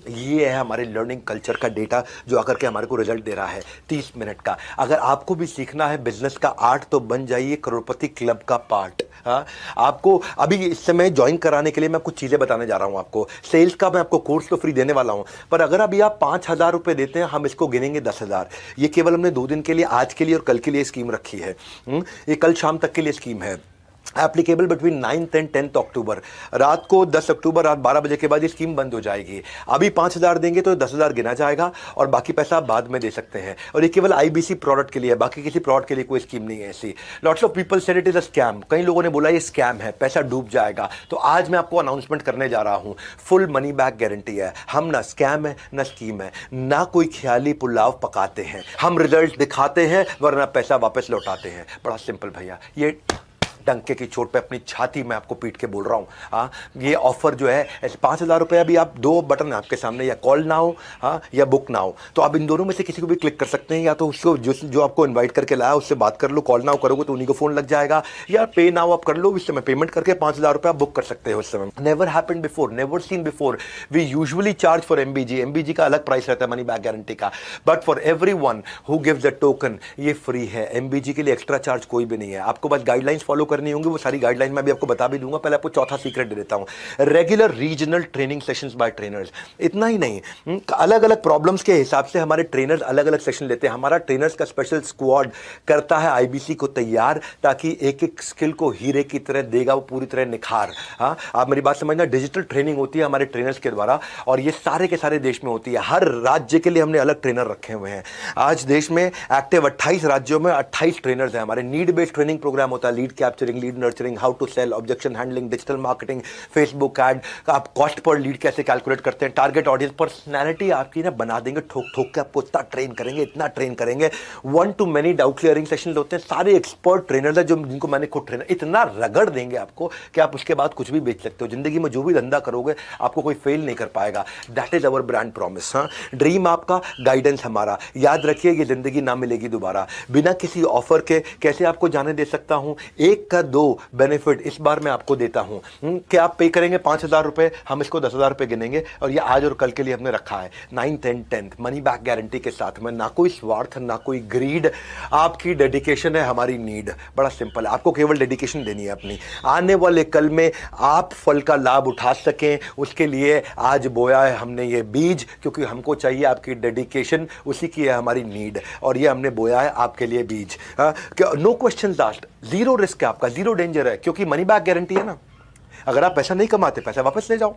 [SPEAKER 1] ये है हमारे लर्निंग कल्चर का डेटा जो आकर के हमारे को रिजल्ट दे रहा है 30 मिनट का। अगर आपको भी सीखना है बिजनेस का आर्ट तो बन जाइए करोड़पति क्लब का पार्ट। आपको अभी इस समय ज्वाइन कराने के लिए मैं कुछ चीजें बताने जा रहा हूं आपको। सेल्स का मैं आपको कोर्स तो फ्री देने वाला हूं, पर अगर अभी आप 5,000 रुपए देते हैं, हम इसको गिनेंगे 10,000। ये केवल हमने 2 दिन के लिए, आज के लिए और कल के लिए स्कीम रखी है। ये कल शाम तक के लिए स्कीम है, applicable between 9th and 10th अक्टूबर। रात को 10 अक्टूबर रात 12 बजे के बाद ये स्कीम बंद हो जाएगी। अभी 5,000 देंगे तो 10,000 गिना जाएगा और बाकी पैसा आप बाद में दे सकते हैं। और ये केवल आईबीसी प्रोडक्ट के लिए है, बाकी किसी प्रोडक्ट के लिए कोई स्कीम नहीं है ऐसी। Lots of people said it is a scam. कई लोगों ने बोला ये स्कैम है, पैसा डूब जाएगा। तो आज मैं आपको अनाउंसमेंट करने जा रहा हूं, फुल मनी बैक गारंटी है। हम ना स्कैम है ना स्कीम है, ना कोई ख्याली पुलाव पकाते हैं। हम रिजल्ट दिखाते हैं वरना पैसा वापस लौटाते हैं। बड़ा सिंपल भैया। ये डंके की चोट पे अपनी छाती में आपको पीट के बोल रहा हूँ। हाँ, ये ऑफर जो है 5,000 रुपये, अभी आप 2 बटन है आपके सामने, या कॉल नाउ हाँ या बुक नाउ, तो आप इन दोनों में से किसी को भी क्लिक कर सकते हैं। या तो उसको जो आपको इन्वाइट करके लाया उससे बात कर लो, कॉल नाउ करोगे तो उन्हीं को फोन लग जाएगा, या पे नाउ आप कर लो, इस समय पेमेंट करके 5,000 रुपये आप बुक कर सकते हो उस समय। Never happened before, never seen before. We usually charge for MBG का अलग प्राइस रहता है मनी बैक गारंटी का, but for everyone who gives the token ये फ्री है। एमबीजी के लिए एक्स्ट्रा चार्ज कोई भी नहीं है, आपको बस गाइडलाइंस फॉलो करनी होंगी, वो सारी गाइडलाइन मैं भी आपको बता भी दूंगा। पहले आपको चौथा सीक्रेट दे देता हूं, regular regional training sessions bye trainers. इतना ही नहीं, अलग अलग प्रॉब्लम्स के हिसाब से हमारे ट्रेनर्स अलग अलग सेशन लेते हैं। हमारा ट्रेनर्स का स्पेशल स्क्वाड करता है आईबीसी को तैयार, ताकि एक एक स्किल को हीरे की तरह देगा वो पूरी तरह निखार। हाँ, आप मेरी बात समझना, डिजिटल ट्रेनिंग होती है हमारे ट्रेनर्स के द्वारा, और ये सारे के सारे देश में होती है। हर राज्य के लिए हमने अलग ट्रेनर रखे हुए हैं। आज देश में एक्टिव 28 राज्यों में 28 ट्रेनर्स हैं हमारे। नीड बेस्ड ट्रेनिंग प्रोग्राम होता है, lead capturing, lead nurturing, how to sell, objection handling, digital marketing, Facebook ad, आप कॉस्ट पर लीड कैसे कैलकुलेट करते हैं, टारगेट ऑडियंस, पर्सनैलिटी आपकी ना बना देंगे, ठोक ठोक के आपको इतना ट्रेन करेंगे, इतना ट्रेन करेंगे। 1 to many doubt clearing session होते हैं, सारे एक्सपर्ट ट्रेनर्स हैं जिनको मैंने खुद ट्रेनर, इतना रगड़ देंगे आपको कि आप उसके बाद कुछ भी बेच सकते हो। जिंदगी में जो भी धंधा करोगे आपको कोई फेल नहीं कर पाएगा। That is our brand promise. हाँ, ड्रीम आपका, गाइडेंस हमारा। याद रखिए ये जिंदगी ना मिलेगी दोबारा। बिना किसी ऑफर के कैसे आपको जाने दे सकता हूं? 1 का 2 बेनिफिट इस बार मैं आपको देता हूं कि आप पे करेंगे 5,000 रुपए, हम इसको 10,000 रुपए गिनेंगे, और ये आज और कल के लिए हमने रखा है। 9th and 10th money back guarantee के साथ में, ना कोई स्वार्थ, ना कोई ग्रीड, आपकी डेडिकेशन है हमारी नीड। बड़ा सिंपल है, आपको केवल डेडिकेशन देनी है अपनी। आने वाले कल में आप फल का लाभ उठा सकें, उसके लिए आज बोया है हमने ये बीज, क्योंकि हमको चाहिए आपकी डेडिकेशन, उसी की है हमारी नीड, और ये हमने बोया है आपके लिए बीज। No question asked, zero risk है आपका, जीरो डेंजर है, क्योंकि मनी बैक गारंटी है ना। अगर आप पैसा नहीं कमाते, पैसा वापस ले जाओ।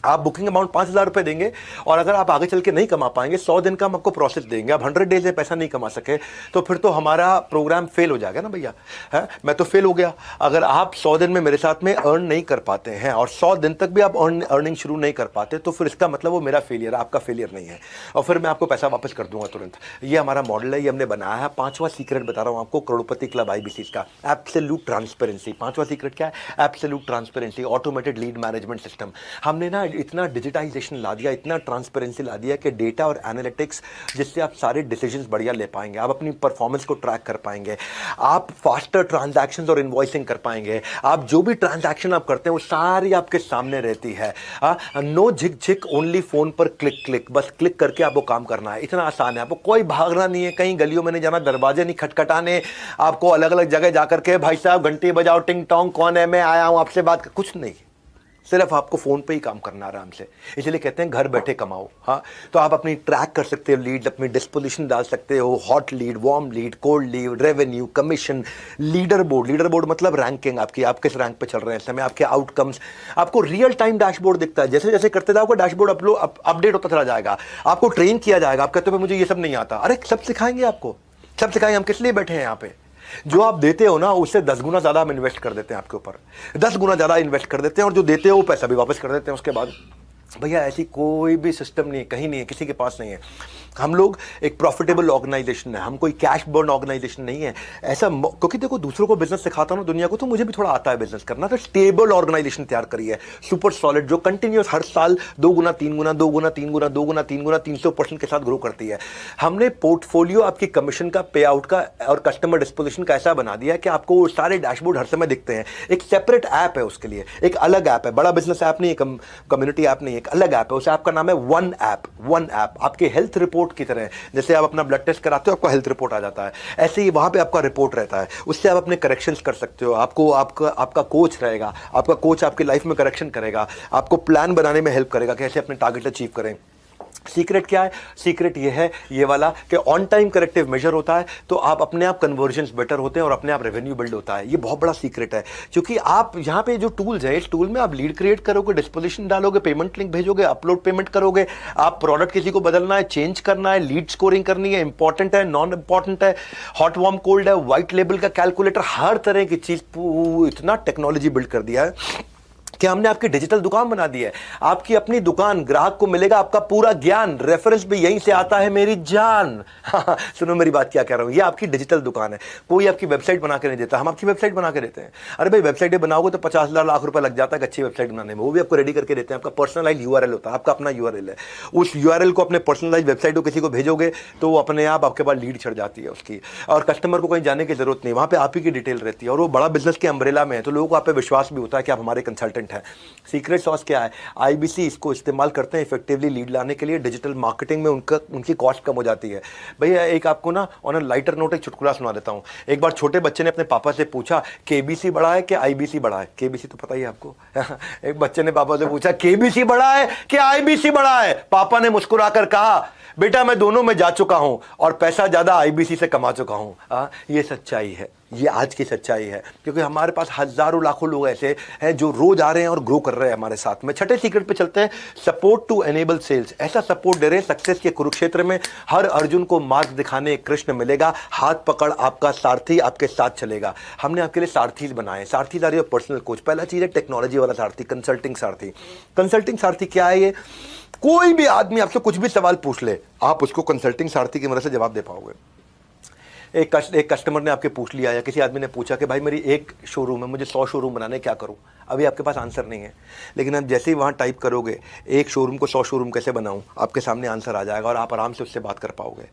[SPEAKER 1] आप बुकिंग अमाउंट 5,000 रुपए देंगे, और अगर आप आगे चल के नहीं कमा पाएंगे, 100 दिन का हम आपको प्रोसेस देंगे। आप 100 डेज में पैसा नहीं कमा सके तो फिर तो हमारा प्रोग्राम फेल हो जाएगा ना भैया। है, मैं तो फेल हो गया। अगर आप 100 दिन में मेरे साथ में अर्न नहीं कर पाते हैं, और 100 दिन तक भी आप अर्निंग शुरू नहीं कर पाते, तो फिर इसका मतलब वो मेरा फेलियर है, आपका फेलियर नहीं है, और फिर मैं आपको पैसा वापस कर दूंगा तुरंत। ये हमारा मॉडल है, ये हमने बनाया है। 5वां सीक्रेट बता रहा हूँ आपको, करोड़पति क्लब आईबीसी का, एब्सोल्यूट ट्रांसपेरेंसी। 5वां सीक्रेट क्या है? Absolute transparency, automated lead management system. हमने ना इतना डिजिटाइजेशन ला दिया, इतना ट्रांसपेरेंसी ला दिया कि डेटा और एनालिटिक्स, जिससे आप सारे डिसीजंस बढ़िया ले पाएंगे, आप अपनी परफॉर्मेंस को ट्रैक कर पाएंगे, आप फास्टर ट्रांजैक्शंस और इनवॉइसिंग कर पाएंगे, आप जो भी ट्रांजैक्शन आप करते हैं वो सारी आपके सामने रहती है। नो झिक झिक, ओनली फोन पर क्लिक क्लिक, बस क्लिक करके आपको काम करना है। इतना आसान है, आपको कोई भागना नहीं है, कहीं गलियों में नहीं जाना, दरवाजे नहीं खटखटाने, आपको अलग अलग जगह जाकर के भाई साहब घंटी बजाओ, टिंग टोंग, कौन है, मैं आया हूं आपसे बात, कुछ नहीं। सिर्फ आपको फोन पे ही काम करना आराम से, इसलिए कहते हैं घर बैठे कमाओ। हाँ, तो आप अपनी ट्रैक कर सकते हो लीड, अपनी डिस्पोजिशन डाल सकते हो, hot lead, warm lead, cold lead, revenue, commission, leader board. Leader board मतलब रैंकिंग आपकी, आप किस रैंक पे चल रहे हैं इस समय, आपके आउटकम्स, आपको रियल टाइम डैशबोर्ड दिखता है। जैसे जैसे करते जाओगे डैशबोर्ड अपडेट होता चला जाएगा, आपको ट्रेन किया जाएगा। आप कहते हो मुझे ये सब नहीं आता, अरे सब सिखाएंगे आपको, सब सिखाएंगे। हम किस लिए बैठे हैं यहाँ पे? जो आप देते हो ना, उससे 10 गुना ज्यादा हम इन्वेस्ट कर देते हैं आपके ऊपर, 10 गुना ज्यादा इन्वेस्ट कर देते हैं, और जो देते हो वो पैसा भी वापस कर देते हैं उसके बाद। भैया ऐसी कोई भी सिस्टम नहीं है, कहीं नहीं है, किसी के पास नहीं है। हम लोग एक प्रॉफिटेबल ऑर्गेनाइजेशन है, हम कोई कैश बर्न ऑर्गेनाइजेशन नहीं है ऐसा। क्योंकि देखो, दूसरों को बिजनेस सिखाता हूं दुनिया को, तो मुझे भी थोड़ा आता है बिजनेस करना। तो स्टेबल ऑर्गेनाइजेशन तैयार करी है, सुपर सॉलिड, जो कंटिन्यूस हर साल 2 गुना 3 गुना 2 गुना 3 गुना 2 गुना 3 गुना 300% के साथ ग्रो करती है। हमने पोर्टफोलियो आपकी कमीशन का, पे आउट का और कस्टमर डिस्पोजिशन का ऐसा बना दिया है कि आपको सारे डैशबोर्ड हर समय दिखते हैं। एक सेपरेट ऐप है उसके लिए, एक अलग ऐप है, बड़ा बिजनेस ऐप नहीं है, कम्युनिटी ऐप नहीं है, एक अलग ऐप है। उस ऐप का नाम है वन ऐप। वन ऐप आपके हेल्थ रिपोर्ट की तरह, जैसे आप अपना ब्लड टेस्ट कराते हो आपका हेल्थ रिपोर्ट आ जाता है, ऐसे ही वहां पे आपका रिपोर्ट रहता है। उससे आप अपने करेक्शंस कर सकते हो। आपको आपका कोच रहेगा, आपका कोच आपकी लाइफ में करेक्शन करेगा, आपको प्लान बनाने में हेल्प करेगा, कैसे अपने टारगेट अचीव करें। सीक्रेट क्या है? सीक्रेट ये है, ये वाला, कि ऑन टाइम करेक्टिव मेजर होता है, तो आप अपने आप कन्वर्जन्स बेटर होते हैं और अपने आप रेवेन्यू बिल्ड होता है। ये बहुत बड़ा सीक्रेट है, क्योंकि आप यहाँ पे जो टूल्स है, इस टूल में आप लीड क्रिएट करोगे, डिस्पोजिशन डालोगे, पेमेंट लिंक भेजोगे, अपलोड पेमेंट करोगे, आप प्रोडक्ट किसी को बदलना है, चेंज करना है, लीड स्कोरिंग करनी है, इंपॉर्टेंट है, नॉन इंपॉर्टेंट है, हॉट वार्म कोल्ड है, व्हाइट लेबल का कैलकुलेटर, हर तरह की चीज, इतना टेक्नोलॉजी बिल्ड कर दिया है कि हमने आपकी डिजिटल दुकान बना दी है, आपकी अपनी दुकान, ग्राहक को मिलेगा आपका पूरा ज्ञान, रेफरेंस भी यहीं से आता है मेरी जान। सुनो मेरी बात क्या कह रहा हूं, ये आपकी डिजिटल दुकान है, कोई आपकी वेबसाइट बना के नहीं देता, हम आपकी वेबसाइट बना के देते हैं। अरे भाई वेबसाइट बनाओगे तो 50,000 लाख रुपए लग जाता है अच्छी वेबसाइट बनाने में, वो भी आपको रेडी करके देते हैं। आपका पर्सनलाइज यूआरएल होता है, आपका अपना यूआरएल है, उस यूआरएल को अपने पर्सनलाइज वेबसाइट को किसी को भेजोगे तो वो अपने आप आपके पास लीड चढ़ जाती है उसकी, और कस्टमर को कहीं जाने की जरूरत नहीं, वहां पे आप ही की डिटेल रहती है, और वो बड़ा बिजनेस के अम्ब्रेला में है, तो लोगों को आप पे विश्वास भी होता है कि आप हमारे कंसल्टेंट हैं। सीक्रेट सॉस क्या है, आईबीसी इसको इस्तेमाल करते हैं इफेक्टिवली लीड लाने के लिए। डिजिटल मार्केटिंग में उनकी कॉस्ट कम हो जाती है। भैया एक आपको ना ऑन अ लाइटर नोट एक चुटकुला सुना देता हूं। एक बार छोटे बच्चे ने अपने पापा से पूछा केबीसी बड़ा है कि आईबीसी बड़ा है। केबीसी तो पता ही है आपको। एक बच्चे ने पापा से पूछा केबीसी बड़ा है कि आईबीसी बड़ा है। पापा ने मुस्कुराकर कहा बेटा मैं दोनों में जा चुका हूं और पैसा ज्यादा आईबीसी से कमा चुका हूं। ये सच्चाई है, ये आज की सच्चाई है, क्योंकि हमारे पास हजारों लाखों लोग ऐसे हैं जो रोज आ रहे हैं और ग्रो कर रहे हैं हमारे साथ में। छठे सीक्रेट पे चलते हैं, सपोर्ट टू एनेबल सेल्स। ऐसा सपोर्ट दे रहे हैं सक्सेस के कुरुक्षेत्र में हर अर्जुन को मार्ग दिखाने कृष्ण मिलेगा, हाथ पकड़ आपका सारथी आपके साथ चलेगा। हमने आपके लिए सारथीज बनाए। सारथीज आ रही है पर्सनल कोच। पहला चीज है टेक्नोलॉजी वाला सारथी, कंसल्टिंग सारथी। कंसल्टिंग सारथी क्या है, ये कोई भी आदमी आपसे कुछ भी सवाल पूछ ले आप उसको कंसल्टिंग सारथी की मदद से जवाब दे पाओगे। एक कस्टमर ने आपके पूछ लिया या किसी आदमी ने पूछा कि भाई मेरी एक शोरूम है, मुझे 100 शोरूम बनाने, क्या करूं? अभी आपके पास आंसर नहीं है, लेकिन आप जैसे ही वहां टाइप करोगे एक शोरूम को 100 शोरूम कैसे बनाऊं, आपके सामने आंसर आ जाएगा और आप आराम से उससे बात कर पाओगे।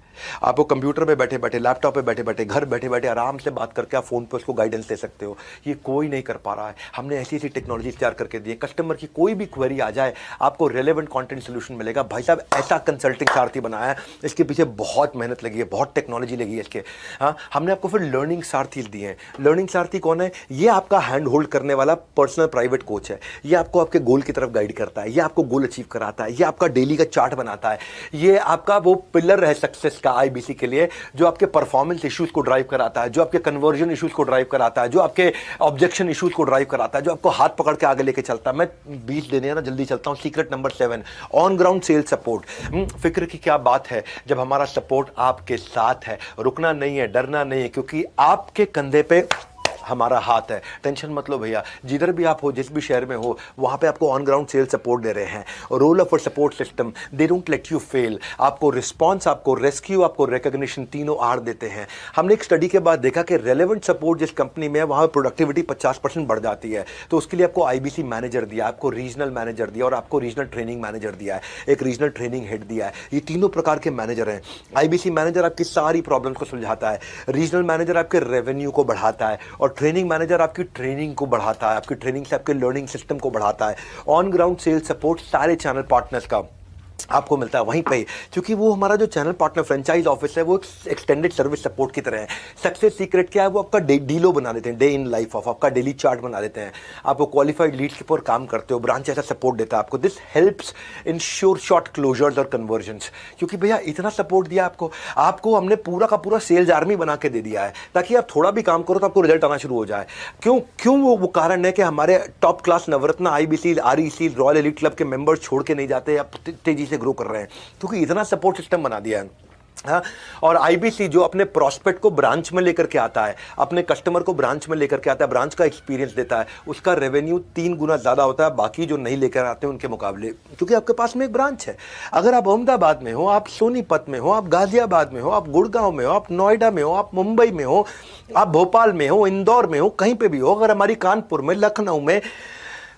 [SPEAKER 1] आपको कंप्यूटर पे बैठे बैठे, लैपटॉप पे बैठे बैठे, घर बैठे बैठे आराम से बात करके आप फोन पे उसको गाइडेंस दे सकते हो। ये कोई नहीं कर पा रहा है। हमने ऐसी ऐसी टेक्नोलॉजी तैयार करके दी है, कस्टमर की कोई भी क्वेरी आ जाए आपको रेलेवेंट कॉन्टेंट सोल्यूशन मिलेगा। भाई साहब ऐसा कंसल्टिंग सारथी बनाया है, इसके पीछे बहुत मेहनत लगी है, बहुत टेक्नोलॉजी लगी है इसके। हाँ, हमने आपको फिर लर्निंग सारथी दिए हैं। लर्निंग सारथी कौन है? ये आपका हैंड होल्ड करने वाला पर्सनल प्राइवेट कोच है। ये आपको आपके गोल की तरफ गाइड करता है, ये आपको गोल अचीव कराता है, ये आपका डेली का चार्ट बनाता है, ये आपका वो पिलर है सक्सेस का आईबीसी के लिए, जो आपके परफॉर्मेंस इश्यूज को ड्राइव कराता है, जो आपके कन्वर्जन इश्यूज को ड्राइव कराता है, जो आपके ऑब्जेक्शन इश्यूज को ड्राइव कराता है, जो आपको हाथ पकड़ के आगे लेके चलता है। मैं 20 देने हैं ना, जल्दी चलता हूं। Secret number 7, on ground sales support. फिक्र की क्या बात है जब हमारा सपोर्ट आपके साथ है। रुकना नहीं है, डरना नहीं है, क्योंकि आपके कंधे पे हमारा हाथ है। टेंशन मत लो भैया, जिधर भी आप हो, जिस भी शहर में हो, वहां पे आपको ऑन ग्राउंड सेल सपोर्ट दे रहे हैं। Role of support system, they don't let you fail. आपको रिस्पॉन्स, आपको रेस्क्यू, आपको रिकॉग्निशन, तीनों आर देते हैं। हमने एक स्टडी के बाद देखा कि रेलेवेंट सपोर्ट जिस कंपनी में है वहां प्रोडक्टिविटी 50% बढ़ जाती है। तो उसके लिए आपको आईबीसी मैनेजर दिया, आपको रीजनल मैनेजर दिया और आपको रीजनल ट्रेनिंग मैनेजर दिया है, एक रीजनल ट्रेनिंग हेड दिया है। ये तीनों प्रकार के मैनेजर हैं। आईबीसी मैनेजर आपकी सारी प्रॉब्लम्स को सुलझाता है, रीजनल मैनेजर आपके रेवेन्यू को बढ़ाता है और ट्रेनिंग मैनेजर आपकी ट्रेनिंग को बढ़ाता है, आपकी ट्रेनिंग से आपके लर्निंग सिस्टम को बढ़ाता है। ऑन ग्राउंड सेल्स सपोर्ट सारे चैनल पार्टनर्स का आपको मिलता है वहीं पे, क्योंकि वो हमारा जो चैनल पार्टनर फ्रेंचाइज ऑफिस है वो एक्सटेंडेड सर्विस सपोर्ट की तरह है। सक्सेस सीक्रेट क्या है, वो आपका डीलो बना देते हैं, डे इन लाइफ ऑफ, आपका डेली चार्ट बना देते हैं। आपको क्वालिफाइड लीड्स के ऊपर काम करते हो, ब्रांच ऐसा सपोर्ट देता है आपको। This helps ensure short closures और कन्वर्जन्स, क्योंकि भैया इतना सपोर्ट दिया आपको हमने पूरा का पूरा सेल्स आर्मी बना के दे दिया है, ताकि आप थोड़ा भी काम करो तो आपको रिजल्ट आना शुरू हो जाए। क्यों वो कारण है कि हमारे top class Navratna, IBC, REC, royal elite club के मेंबर्स छोड़ के नहीं जाते, आप तेजी से ग्रो कर रहे हैं, क्योंकि इतना सपोर्ट सिस्टम बना दिया है। हाँ, और आईबीसी जो अपने प्रोस्पेक्ट को ब्रांच में लेकर के आता है, अपने कस्टमर को ब्रांच में लेकर के आता है, ब्रांच का एक्सपीरियंस देता है, उसका रेवेन्यू 3 गुना ज्यादा होता है बाकी जो नहीं लेकर आते हैं उनके मुकाबले, क्योंकि आपके पास में एक ब्रांच है। अगर आप अहमदाबाद में हो, आप सोनीपत में हो, आप गाजियाबाद में हो, आप गुड़गांव में हो, आप नोएडा में हो, आप मुंबई में हो, आप भोपाल में हो, इंदौर में हो, कहीं पे भी हो, अगर हमारी कानपुर में, लखनऊ में,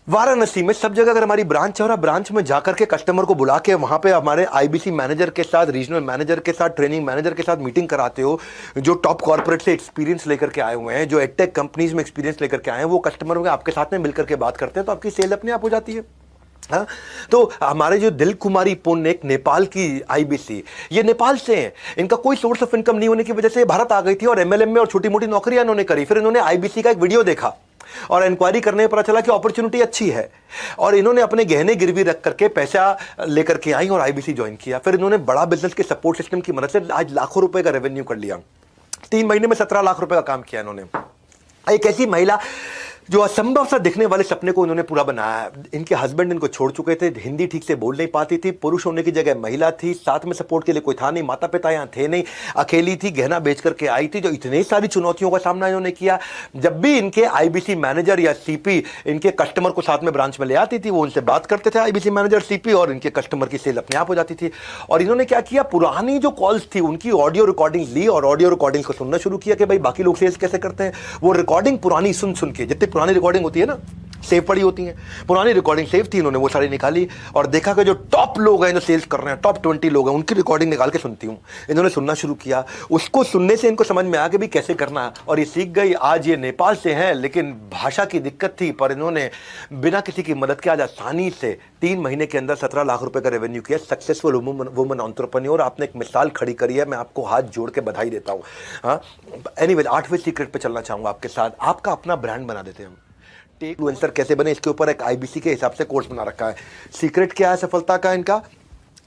[SPEAKER 1] वाराणसी में, सब जगह अगर हमारी ब्रांच है और आप ब्रांच में जाकर के कस्टमर को बुला के वहां पे हमारे आईबीसी मैनेजर के साथ, रीजनल मैनेजर के साथ, ट्रेनिंग मैनेजर के साथ मीटिंग कराते हो, जो टॉप कॉर्पोरेट से एक्सपीरियंस लेकर के आए हुए हैं, जो एडटेक कंपनीज में एक्सपीरियंस लेकर के आए हैं, वो कस्टमर में आपके साथ में मिलकर के बात करते हैं, तो आपकी सेल अपने आप हो जाती है। हाँ, तो हमारे जो दिल कुमारी पुण्य, एक नेपाल की आईबीसी, ये नेपाल से हैं, इनका कोई सोर्स ऑफ इनकम नहीं होने की वजह से भारत आ गई थी और एमएलएम में और छोटी मोटी नौकरियां इन्होंने करी। फिर इन्होंने आईबीसी का एक वीडियो देखा और इंक्वायरी करने में पता चला कि अपॉर्चुनिटी अच्छी है, और इन्होंने अपने गहने गिरवी रख करके पैसा लेकर के आई और आईबीसी ज्वाइन किया। फिर इन्होंने बड़ा बिजनेस के सपोर्ट सिस्टम की मदद से आज लाखों रुपए का रेवेन्यू कर लिया। 3 महीने में 17 लाख रुपए का काम किया इन्होंने। एक ऐसी महिला जो असंभव सा दिखने वाले सपने को उन्होंने पूरा बनाया। इनके हस्बैंड इनको छोड़ चुके थे, हिंदी ठीक से बोल नहीं पाती थी, पुरुष होने की जगह महिला थी, साथ में सपोर्ट के लिए कोई था नहीं, माता पिता यहाँ थे नहीं, अकेली थी, गहना बेच करके आई थी। जो इतनी सारी चुनौतियों का सामना इन्होंने किया। जब भी इनके आईबीसी मैनेजर या सीपी इनके कस्टमर को साथ में ब्रांच में ले आती थी, वो उनसे बात करते थे आईबीसी मैनेजर सीपी, और इनके कस्टमर की सेल अपने आप हो जाती थी। और इन्होंने क्या किया, पुरानी जो कॉल्स थी उनकी ऑडियो रिकॉर्डिंग ली और ऑडियो रिकॉर्डिंग को सुनना शुरू किया कि भाई बाकी लोग सेल्स कैसे करते हैं। वो रिकॉर्डिंग पुरानी सुन सुन के, जितनी पुरानी रिकॉर्डिंग होती है ना, सेव पड़ी होती है, पुरानी रिकॉर्डिंग सेव थी, इन्होंने वो सारी निकाली और देखा कि जो टॉप लोग हैं जो सेल्स कर रहे हैं, टॉप 20 लोग हैं, उनकी रिकॉर्डिंग निकाल के सुनती हूँ। इन्होंने सुनना शुरू किया, उसको सुनने से इनको समझ में आ कि भी कैसे करना है, और ये सीख गई। आज ये नेपाल से हैं, लेकिन भाषा की दिक्कत थी, पर इन्होंने बिना किसी की मदद के आज आसानी से 3 महीने के अंदर 17 लाख रुपए का रेवेन्यू किया। सक्सेसफुल वुमन एंटरप्रेन्योर, आपने एक मिसाल खड़ी करी है, मैं आपको हाथ जोड़ के बधाई देता हूँ। हाँ, एनीवेज 8वें सीक्रेट पे चलना चाहूँगा आपके साथ। आपका अपना ब्रांड बना देते हैं हम। इन्फ्लुएंसर कैसे बने, इसके ऊपर एक आईबीसी के हिसाब से कोर्स बना रखा है। सीक्रेट क्या है सफलता का इनका,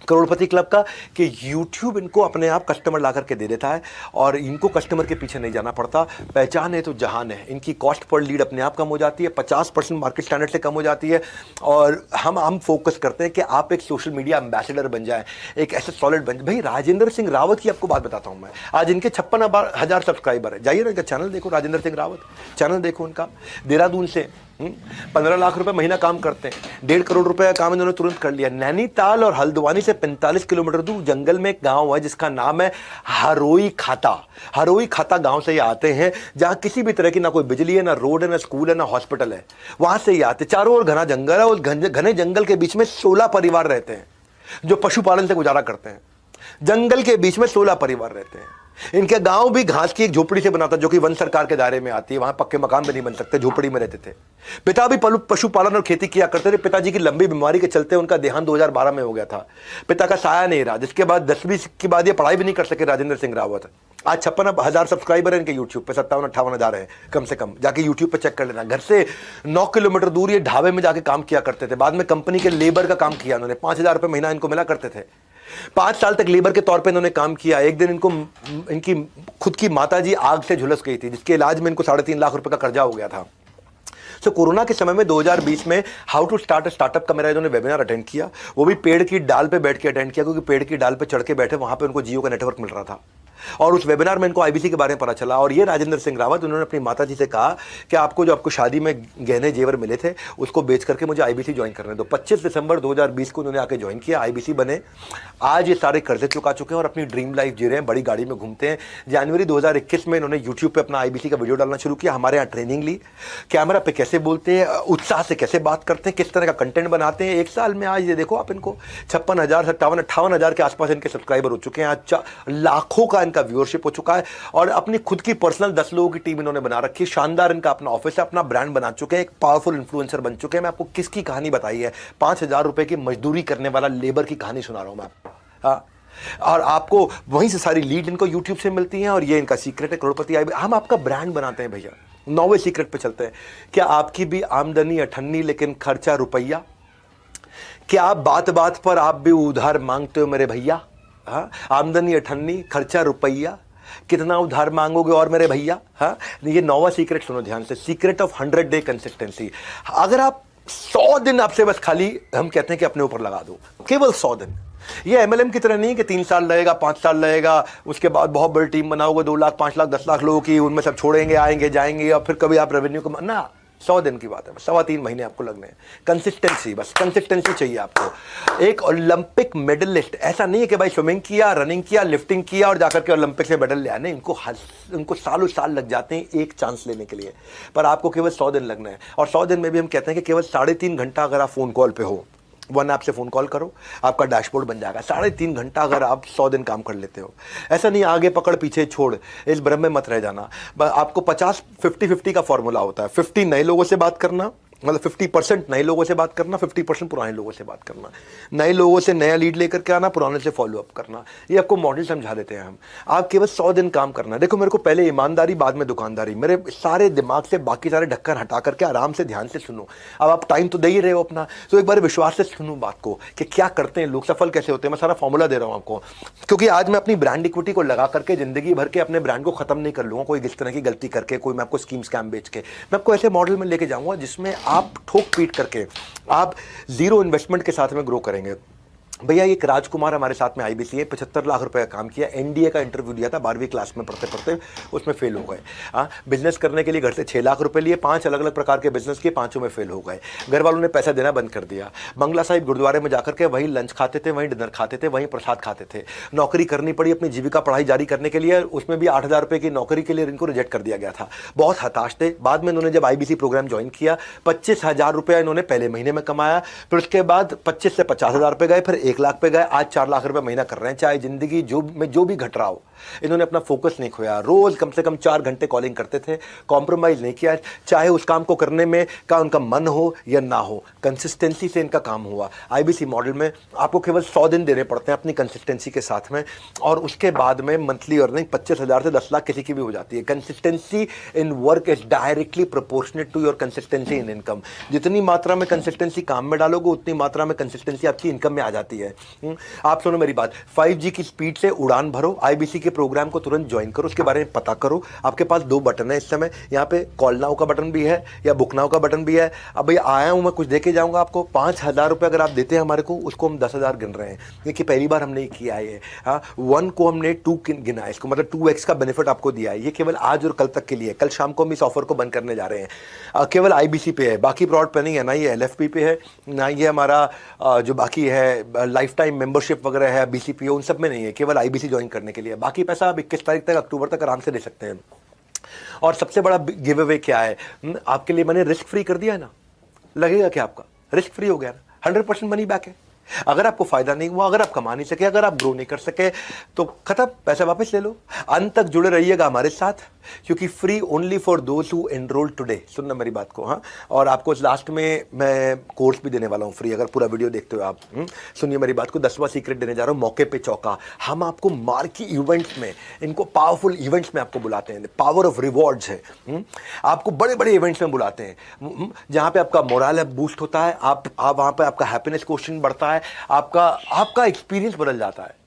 [SPEAKER 1] करोड़पति क्लब का, कि YouTube इनको अपने आप कस्टमर ला करके दे देता है और इनको कस्टमर के पीछे नहीं जाना पड़ता। पहचान है तो जहान है। इनकी कॉस्ट पर लीड अपने आप कम हो जाती है, 50% मार्केट स्टैंडर्ड से कम हो जाती है। और हम फोकस करते हैं कि आप एक सोशल मीडिया एम्बेसडर बन जाए, एक ऐसे सॉलिड बन जाए। भाई राजेंद्र सिंह रावत की आपको बात बताता हूँ मैं। आज इनके 56,000 सब्सक्राइबर है। जाइए ना इनका चैनल देखो, राजेंद्र सिंह रावत चैनल देखो उनका। देहरादून से 15 लाख रुपए महीना काम करते हैं, 1.5 करोड़ रुपए का काम इन्होंने तुरंत कर लिया। नैनीताल और हल्द्वानी से 45 किलोमीटर दूर जंगल में एक गांव है जिसका नाम है हरोई खाता। हरोई खाता गांव से ये आते हैं, जहां किसी भी तरह की ना कोई बिजली है, ना रोड है, ना स्कूल है, ना हॉस्पिटल है। वहां से ये आते, चारों ओर घना जंगल है। उस घने जंगल के बीच में 16 परिवार रहते हैं जो पशुपालन से गुजारा करते हैं। जंगल के बीच में 16 परिवार रहते हैं। इनके गांव भी घास की एक झोपड़ी से बना था, जो कि वन सरकार के दायरे में आती है। वहां पक्के मकान भी नहीं बन सकते, झोपड़ी में रहते थे। पिता भी पशुपालन और खेती किया करते थे। पिताजी की लंबी बीमारी के चलते उनका देहांत 2012 में हो गया था। पिता का साया नहीं रहा, जिसके बाद 10वीं के बाद ये पढ़ाई भी नहीं कर सके राजेंद्र सिंह रावत। आज 56,000 सब्सक्राइबर है इनके यूट्यूब पे, 57-58 है कम से कम। जाके यूट्यूब पे चेक कर लेना। घर से 9 किलोमीटर दूर ये ढाबे में जाके काम किया करते थे। बाद में कंपनी के लेबर का काम किया उन्होंने, 5,000 रुपये महीना इनको मिला करते थे। 5 साल तक लेबर के तौर पे इन्होंने काम किया। एक दिन इनकी खुद की माताजी आग से झुलस गई थी, जिसके इलाज में इनको 3.5 लाख रुपए का कर्जा हो गया था। तो कोरोना के समय में 2020 में how to start a startup का मेरा इन्होंने वेबिनार अटेंड किया। वो भी पेड़ की डाल पे बैठ के अटेंड किया, क्योंकि पेड़ की डाल पे चढ़ के बैठे, वहां पे उनको जियो का नेटवर्क मिल रहा था। और उस वेबिनार में इनको आईबीसी के बारे में पता चला। और ये राजेंद्र सिंह रावत, उन्होंने अपनी माताजी से कहा कि आपको शादी में गहने जेवर मिले थे, उसको बेच करके मुझे आईबीसी ज्वाइन करने दो। 25 दिसंबर 2020 को उन्होंने आके ज्वाइन किया, आईबीसी बने। आज ये सारे कर्जे चुका चुके हैं और अपनी ड्रीम लाइफ जी रहे हैं, बड़ी गाड़ी में घूमते हैं। जनवरी 2021 में इन्होंने यूट्यूब पे अपना आईबीसी का वीडियो डालना शुरू किया। हमारे यहाँ ट्रेनिंग ली, कैमरा पे कैसे बोलते हैं, उत्साह से कैसे बात करते हैं, किस तरह का कंटेंट बनाते हैं। 1 साल में आज ये देखो आप, इनको 56,000, 57-58,000 के आसपास इनके सब्सक्राइबर हो चुके हैं। आज लाखों का इनका व्यूअरशिप हो चुका है। और अपनी खुद की पर्सनल 10 लोगों की टीम इन्होंने बना रखी है। शानदार इनका अपना ऑफिस है, अपना ब्रांड बना चुके हैं, एक पावरफुल इन्फ्लुएंसर बन चुके हैं। मैं आपको किसकी कहानी बताई है, 5,000 रुपए की मजदूरी करने वाला लेबर की कहानी सुना रहा हूं मैं आपको। हाँ, और आपको वहीं से सारी लीड इनको यूट्यूब से मिलती हैं। और ये इनका सीक्रेट है, करोड़पति हम आपका ब्रांड बनाते हैं भैया। 9वें सीक्रेट पे चलते हैं। क्या आपकी भी आमदनी अठन्नी लेकिन खर्चा रुपया? क्या आप बात बात पर आप भी उधार मांगते हो मेरे भैया? हाँ, आमदनी अठन्नी, खर्चा रुपया, कितना उधार मांगोगे और मेरे भैया? हाँ, ये 9वां सीक्रेट सुनो ध्यान से, सीक्रेट ऑफ 100 डे कंसिस्टेंसी। अगर आप 100 दिन आपसे बस खाली, हम कहते हैं कि अपने ऊपर लगा दो, केवल 100 दिन। ये एमएलएम की तरह नहीं कि 3 साल लगेगा, 5 साल लगेगा, उसके बाद बहुत बड़ी टीम बनाओगे, 2 लाख, 5 लाख, 10 लाख लोगों की, उनमें सब छोड़ेंगे, आएंगे जाएंगे, और फिर कभी आप रेवेन्यू को ना। 100 दिन की बात है, 3.25 महीने आपको लगने हैं। कंसिस्टेंसी, बस कंसिस्टेंसी चाहिए आपको। एक ओलंपिक मेडलिस्ट ऐसा नहीं है कि भाई स्विमिंग किया, रनिंग किया, लिफ्टिंग किया और जाकर के ओलंपिक में मेडल ले आए। नहीं, इनको सालों साल लग जाते हैं एक चांस लेने के लिए, पर आपको केवल 100 दिन लगना है। और 100 दिन में भी हम कहते हैं कि केवल 3.5 घंटा अगर आप फोन कॉल पे हो, वन ऐप से फोन कॉल करो, आपका डैशबोर्ड बन जाएगा। 3.5 घंटा अगर आप 100 दिन काम कर लेते हो। ऐसा नहीं आगे पकड़ पीछे छोड़, इस भ्रम में मत रह जाना। आपको 50-50-50 का फॉर्मूला होता है। 50 नए लोगों से बात करना, मतलब 50% नए लोगों से बात करना, 50% पुराने लोगों से बात करना, नए लोगों से नया लीड लेकर के आना, पुराने से फॉलो अप करना। ये आपको मॉडल समझा देते हैं हम। आप केवल 100 दिन काम करना। देखो मेरे को पहले ईमानदारी बाद में दुकानदारी, मेरे सारे दिमाग से बाकी सारे ढक्कन हटा करके आराम से ध्यान से सुनो। अब आप टाइम तो दे ही रहे हो अपना, तो एक बार विश्वास से सुनो बात को कि क्या करते हैं लोग, सफल कैसे होते हैं। मैं सारा फॉर्मूला दे रहा हूँ आपको, क्योंकि आज मैं अपनी ब्रांड इक्विटी को लगा करके जिंदगी भर के अपने ब्रांड को खत्म नहीं कर लूँगा कोई इस तरह की गलती करके, कोई मैं आपको स्कीम स्कैम बेच के। मैं आपको ऐसे मॉडल में लेके जाऊँगा जिसमें आप ठोक पीट करके आप जीरो इन्वेस्टमेंट के साथ में ग्रो करेंगे। भैया एक राजकुमार हमारे साथ में आईबीसी है, 75 लाख रुपए का काम किया, एनडीए का इंटरव्यू दिया था 12वीं क्लास में पढ़ते पढ़ते, उसमें फेल हो गए। बिजनेस करने के लिए घर से 6 लाख रुपए लिए, 5 अलग अलग प्रकार के बिजनेस किए, 5 में फेल हो गए। घर वालों ने पैसा देना बंद कर दिया। बंगला साहिब गुरुद्वारे में जाकर के वहीं लंच खाते थे, वहीं डिनर खाते थे, वहीं प्रसाद खाते थे। नौकरी करनी पड़ी अपनी जीविका पढ़ाई जारी करने के लिए, उसमें भी 8,000 रुपए की नौकरी के लिए इनको रिजेक्ट कर दिया गया था। बहुत हताश थे। बाद में इन्होंने जब आईबीसी प्रोग्राम ज्वाइन किया, 25,000 रुपया इन्होंने पहले महीने में कमाया, फिर उसके बाद 25 से 50,000 रुपए गए, फिर 1 लाख पे गए, आज 4 लाख रुपए महीना कर रहे हैं। चाहे जिंदगी जो भी घट रहा हो, इन्होंने अपना फोकस नहीं खोया। रोज कम से कम 4 घंटे कॉलिंग करते थे, कॉम्प्रोमाइज नहीं किया, चाहे उस काम को करने में का उनका मन हो या ना हो, कंसिस्टेंसी से इनका काम हुआ। आईबीसी मॉडल में आपको केवल 100 दिन देने पड़ते हैं अपनी कंसिस्टेंसी के साथ में, और उसके बाद में मंथली अर्निंग 25,000 से 10 लाख किसी की भी हो जाती है। Consistency in work is directly proportionate to your consistency in income. जितनी मात्रा में कंसिस्टेंसी काम में डालोगे, उतनी मात्रा में कंसिस्टेंसी आपकी इनकम में आ जाती है। आप सुनो मेरी बात, 5G की स्पीड से उड़ान भरो, आईबीसी के प्रोग्राम को तुरंत ज्वाइन करो, उसके बारे में पता करो। आपके पास 2 बटन है इस समय, यहाँ पे कॉल नाउ का बटन भी है या बुक नाउ का बटन भी है। अब भैया आया हूँ मैं, कुछ देके जाऊंगा आपको। 5,000 रुपये अगर आप देते हैं हमारे को, उसको हम 10,000 गिन रहे हैं। देखिए पहली बार हमने किया है ये। 1 को हमने 2 गिना है, इसको मतलब 2x का बेनिफिट आपको दिया है। ये केवल आज और कल तक के लिए, कल शाम को हम इस ऑफर को बंद करने जा रहे हैं। केवल आईबीसी पे है, बाकी प्रोडक्ट पे नहीं है, ना ये LFP पे है, ना ये हमारा जो बाकी है लाइफ टाइम मेंबरशिप वगैरह है, BCPO, उन सब में नहीं है। केवल आईबीसी ज्वाइन करने के लिए। बाकी पैसा आप 21 तारीख तक, अक्टूबर तक आराम से दे सकते हैं। और सबसे बड़ा गिव अवे क्या है आपके लिए, मैंने रिस्क फ्री कर दिया है ना। लगेगा क्या आपका, रिस्क फ्री हो गया ना, 100% मनी बैक है। अगर आपको फायदा नहीं हुआ, अगर आप कमा नहीं सके, अगर आप ग्रो नहीं कर सके, तो खत्म, पैसा वापस ले लो। अंत तक जुड़े रहिएगा हमारे साथ, क्योंकि free only for those who enrol today. सुनना मेरी बात को। हाँ, और आपको लास्ट में मैं कोर्स भी देने वाला हूँ फ्री, अगर पूरा वीडियो देखते हो आप। सुनिए मेरी बात को, 10वां सीक्रेट देने जा रहा हूँ, मौके पे चौका। हम आपको मार्की इवेंट्स में, इनको पावरफुल इवेंट्स में आपको बुलाते हैं, पावर ऑफ रिवॉर्ड्स है। आपको बड़े बड़े इवेंट्स में बुलाते हैं, जहाँ पे आपका मोरल बूस्ट होता है, आप वहाँ पे आपका हैप्पीनेस क्वोशिएंट बढ़ता है, आपका एक्सपीरियंस बदल जाता है।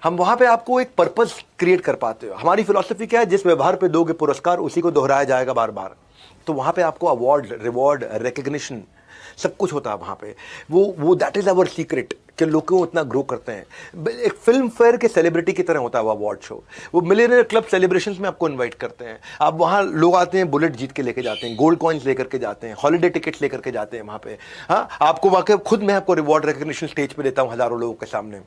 [SPEAKER 1] हम वहां पे आपको एक पर्पस क्रिएट कर पाते हो। हमारी फिलॉसफी क्या है, जिस व्यवहार पे दोगे पुरस्कार, उसी को दोहराया जाएगा बार बार। तो वहां पे आपको अवार्ड, रिवॉर्ड, रिकग्निशन सब कुछ होता है वहां पे। वो दैट इज अवर सीक्रेट कि लोग क्यों इतना ग्रो करते हैं। एक फिल्म फेयर के सेलिब्रिटी की तरह होता है वो अवार्ड शो। वो मिलियनेयर क्लब सेलिब्रेशंस में आपको इनवाइट करते हैं। आप वहाँ लोग आते हैं, बुलेट जीत के लेके जाते हैं, गोल्ड कॉइन्स लेकर के जाते हैं, हॉलीडे टिकट्स लेकर के जाते हैं वहाँ पे। हाँ, आपको वाकई खुद मैं आपको रिवॉर्ड रिकग्निशन स्टेज पे देता हूँ हज़ारों लोगों के सामने।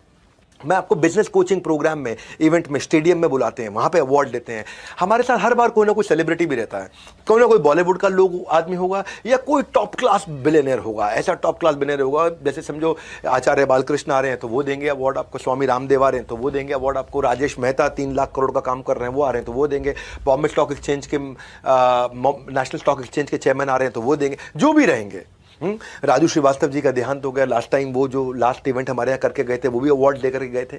[SPEAKER 1] मैं आपको बिजनेस कोचिंग प्रोग्राम में, इवेंट में, स्टेडियम में बुलाते हैं, वहाँ पे अवार्ड देते हैं। हमारे साथ हर बार कोई ना कोई सेलिब्रिटी भी रहता है, कोई ना कोई बॉलीवुड का लोग आदमी होगा या कोई टॉप क्लास बिलियनियर होगा। ऐसा टॉप क्लास बिलियनियर होगा, जैसे समझो आचार्य बालकृष्ण आ रहे हैं तो वो देंगे अवार्ड आपको, स्वामी रामदेव आ रहे हैं तो वो देंगे अवार्ड आपको, राजेश मेहता 3 लाख करोड़ का काम कर रहे हैं वो आ रहे हैं तो वो देंगे, बॉम्बे स्टॉक एक्सचेंज के नेशनल स्टॉक एक्सचेंज के चेयरमैन आ रहे हैं तो वो देंगे, जो भी रहेंगे। राजू श्रीवास्तव जी का देहांत हो गया लास्ट टाइम, वो जो लास्ट इवेंट हमारे यहाँ करके गए थे, वो भी अवार्ड लेकर के गए थे।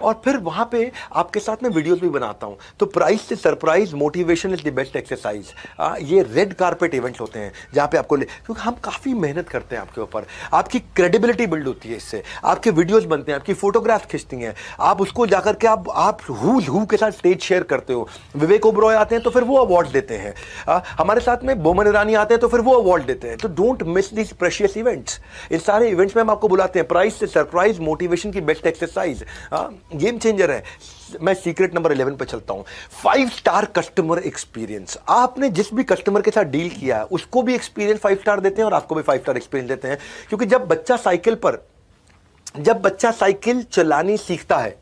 [SPEAKER 1] और फिर वहाँ पे आपके साथ में वीडियोस भी बनाता हूँ। तो प्राइज से surprise, motivation is the best exercise. ये रेड कारपेट इवेंट्स होते हैं जहाँ पे आपको क्योंकि हम काफ़ी मेहनत करते हैं आपके ऊपर, आपकी क्रेडिबिलिटी बिल्ड होती है इससे, आपके वीडियोज़ बनते हैं, आपकी फोटोग्राफ खिंचती हैं, आप उसको जाकर के आप हु के साथ स्टेज शेयर करते हो। विवेक ओबरॉय आते हैं तो फिर वो अवार्ड देते हैं, हमारे साथ में बोमन ईरानी आते हैं तो फिर वो अवार्ड देते हैं। तो डोंट मिस प्रेशियस इवेंट्स। इन सारे इवेंट्स में हम आपको बुलाते हैं, प्राइस से सरप्राइज, मोटिवेशन की बेस्ट एक्सरसाइज, गेम चेंजर है। मैं सीक्रेट नंबर 11 पे चलता हूं, 5 स्टार कस्टमर एक्सपीरियंस। आपने जिस भी कस्टमर के साथ डील किया है उसको भी एक्सपीरियंस 5 स्टार देते हैं और आपको भी 5 स्टार एक्सपीरियंस देते हैं। क्योंकि जब बच्चा साइकिल चलानी सीखता है,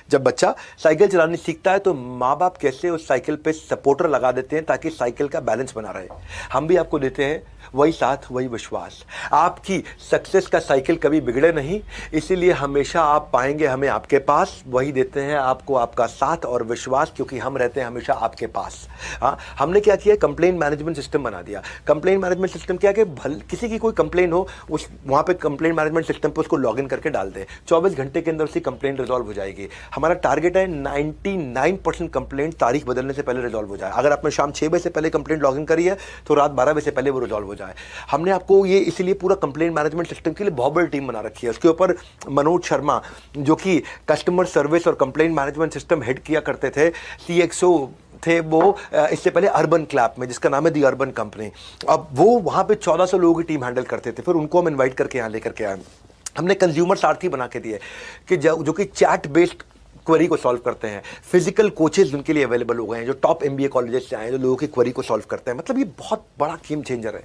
[SPEAKER 1] जब बच्चा साइकिल चलानी सीखता है तो माँ बाप कैसे उस साइकिल पे सपोर्टर लगा देते हैं ताकि साइकिल का बैलेंस बना रहे। हम भी आपको देते हैं वही साथ, वही विश्वास। आपकी सक्सेस का साइकिल कभी बिगड़े नहीं, इसीलिए हमेशा आप पाएंगे हमें आपके पास। वही देते हैं आपको आपका साथ और विश्वास, क्योंकि हम रहते हैं हमेशा आपके पास। हाँ, हमने क्या किया, कंप्लेंट मैनेजमेंट सिस्टम बना दिया। कंप्लेंट मैनेजमेंट सिस्टम क्या है कि किसी की कोई कंप्लेन हो, उस वहाँ पे कंप्लेंट मैनेजमेंट सिस्टम पे उसको लॉगिन करके डाल दे, 24 घंटे के अंदर उसकी कंप्लेंट रिजॉल्व हो जाएगी। हमारा टारगेट है 99% कंप्लेंट तारीख बदलने से पहले रिजॉल्व हो जाए। अगर आपने शाम 6 बजे से पहले कंप्लेंट लॉगिन करी है तो रात 12 बजे से पहले वो रिजॉल्व हो जाए। हमने आपको ये इसीलिए पूरा कंप्लेंट मैनेजमेंट सिस्टम के लिए बहुत बड़ी टीम बना रखी है। उसके ऊपर मनोज शर्मा, जो कि कस्टमर सर्विस और कंप्लेंट मैनेजमेंट सिस्टम हेड किया करते थे, CXO थे वो इससे पहले अर्बन क्लैप में, जिसका नाम है दी अर्बन कंपनी। अब वो वहाँ पे 1400 लोगों की टीम हैंडल करते थे। फिर उनको हम इन्वाइट करके यहाँ लेकर के आए। हमने कंज्यूमर सारथी बना के दिए कि जो कि चैट बेस्ड क्वेरी को सॉल्व करते हैं। फिजिकल कोचेज उनके लिए अवेलेबल हो गए हैं, जो टॉप MBA कॉलेजेस से आए हैं, जो लोगों की क्वेरी को सॉल्व करते हैं। मतलब ये बहुत बड़ा गेम चेंजर है,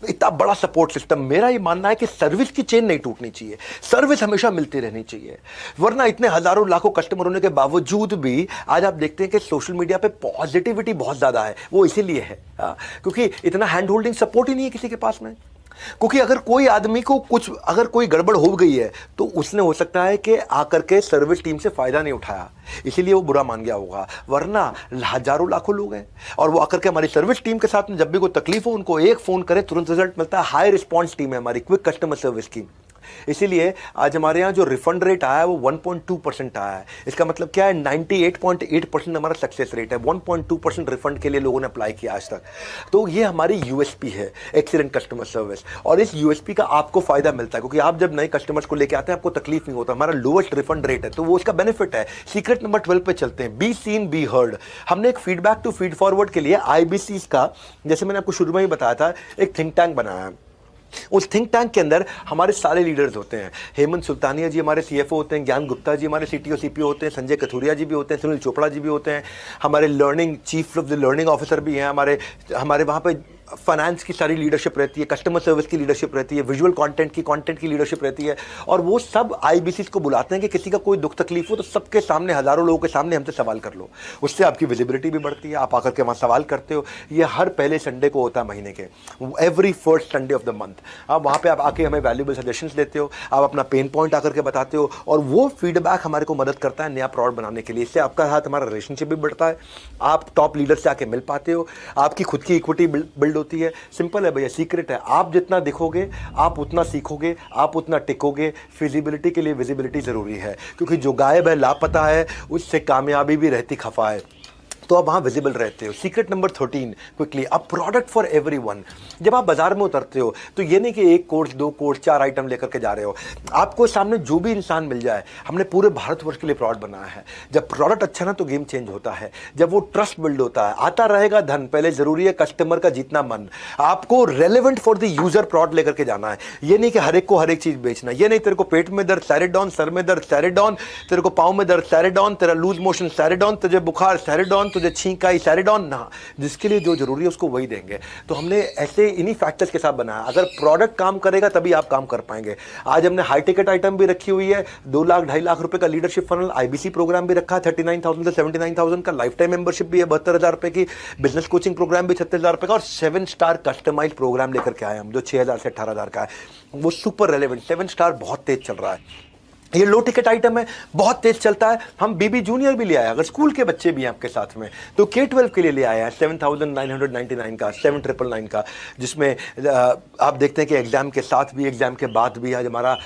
[SPEAKER 1] इतना बड़ा सपोर्ट सिस्टम। मेरा ये मानना है कि सर्विस की चेन नहीं टूटनी चाहिए, सर्विस हमेशा मिलती रहनी चाहिए। वरना इतने हजारों लाखों कस्टमर होने के बावजूद भी आज आप देखते हैं कि सोशल मीडिया पे पॉजिटिविटी बहुत ज्यादा है। वो इसीलिए है क्योंकि इतना हैंड होल्डिंग सपोर्ट ही नहीं है किसी के पास में। क्योंकि अगर कोई आदमी को कुछ, अगर कोई गड़बड़ हो गई है तो उसने हो सकता है कि आकर के सर्विस टीम से फायदा नहीं उठाया, इसीलिए वो बुरा मान गया होगा। वरना हजारों लाखों लोग हैं और वो आकर के हमारी सर्विस टीम के साथ में जब भी कोई तकलीफ हो उनको एक फोन करे, तुरंत रिजल्ट मिलता है। हाई रिस्पॉन्स टीम है हमारी, क्विक कस्टमर सर्विस की। इसीलिए आज हमारे यहाँ जो रिफंड रेट आया है वो 1.2% आया है। इसका मतलब क्या है, 98.8% हमारा सक्सेस रेट है। 1.2% रिफंड के लिए लोगों ने अप्लाई किया आज तक। तो ये हमारी USP है, एक्सीलेंट कस्टमर सर्विस। और इस USP का आपको फायदा मिलता है क्योंकि आप जब नए कस्टमर्स को लेकर आते हैं आपको तकलीफ नहीं होता। हमारा लोएस्ट रिफंड रेट है, तो वो उसका बेनिफिट है। सीक्रेट नंबर 12 पे चलते हैं, बी सीन बी हर्ड। हमने एक फीडबैक टू फीड फॉरवर्ड के लिए IBCs का, जैसे मैंने आपको शुरू में ही बताया था, एक थिंक टैंक बनाया है। उस थिंक टैंक के अंदर हमारे सारे लीडर्स होते हैं। हेमंत सुल्तानिया जी हमारे CFO होते हैं, ज्ञान गुप्ता जी हमारे CTO CPO होते हैं, संजय कथुरिया जी भी होते हैं, सुनील चोपड़ा जी भी होते हैं, हमारे learning chief of the learning officer भी हैं, हमारे वहाँ पे फाइनेंस की सारी लीडरशिप रहती है, कस्टमर सर्विस की लीडरशिप रहती है, विजुअल कंटेंट की लीडरशिप रहती है। और वो सब IBCs को बुलाते हैं कि किसी का कोई दुख तकलीफ हो तो सबके सामने, हजारों लोगों के सामने हमसे सवाल कर लो। उससे आपकी विजिबिलिटी भी बढ़ती है, आप आकर के वहाँ सवाल करते हो। ये हर पहले संडे को होता है महीने के, every first Sunday off the month. आप वहाँ पे आप आके हमें वैल्यूएबल सजेशंस देते हो, आप अपना पेन पॉइंट आकर के बताते हो और वो फीडबैक हमारे को मदद करता है नया प्रोडक्ट बनाने के लिए। इससे आपका साथ हमारा रिलेशनशिप भी बढ़ता है, आप टॉप लीडर से आके मिल पाते हो, आपकी खुद की इक्विटी बिल्ड होती है। सिंपल है भैया, सीक्रेट है। आप जितना दिखोगे आप उतना सीखोगे, आप उतना टिकोगे। फिजिबिलिटी के लिए विजिबिलिटी जरूरी है क्योंकि जो गायब है, लापता है, उससे कामयाबी भी रहती खफा है। तो आप वहाँ विजिबल रहते हो। Secret number 13 quickly, a product for everyone. जब आप बाजार में उतरते हो तो ये नहीं कि 1 कोर्स 2 कोर्स 4 आइटम लेकर के जा रहे हो, आपको सामने जो भी इंसान मिल जाए। हमने पूरे भारतवर्ष के लिए प्रोडक्ट बनाया है। जब प्रोडक्ट अच्छा ना तो गेम चेंज होता है, जब वो ट्रस्ट बिल्ड होता है, आता रहेगा धन। पहले जरूरी है कस्टमर का जीतना मन। आपको relevant for the user product लेकर के जाना है। ये नहीं कि हर एक को हर एक चीज बेचना। ये नहीं तेरे को पेट में दर्द सैरिडॉन, सर में दर्द सैरिडॉन, तेरे को पाँव में दर्द सैरिडॉन, तेरा लूज मोशन सैरिडॉन, तुझे बुखार सैरिडॉन, तुझे छींक आई सैरिडॉन ना। जिसके लिए जो जरूरी है उसको वही देंगे। तो हमने ऐसे इन्हीं फैक्टर्स के साथ बनाया। अगर प्रोडक्ट काम करेगा तभी आप काम कर पाएंगे। आज हमने हाई टिकट आइटम भी रखी हुई है, 2 लाख 2.5 लाख रुपए का लीडरशिप फनल IBC प्रोग्राम भी रखा है, 39,000 से 79,000 का। लाइफ टाइम मेंबरशिप भी है 72,000 रुपए की, बिजनेस कोचिंग प्रोग्राम भी 36,000 रुपए का, और 7 स्टार कस्टमाइज प्रोग्राम लेकर के आए हम जो 6,000 से 18,000 का है। वो सुपर रेलेवेंट 7 स्टार बहुत तेज चल रहा है। ये लो टिकट आइटम है, बहुत तेज चलता है। हम BB जूनियर भी ले आए, अगर स्कूल के बच्चे भी हैं आपके साथ में तो K12 के लिए ले आए हैं 7,999 का, 7,999 का, जिसमें आप देखते हैं कि एग्जाम के साथ भी, एग्जाम के बाद भी आज हमारा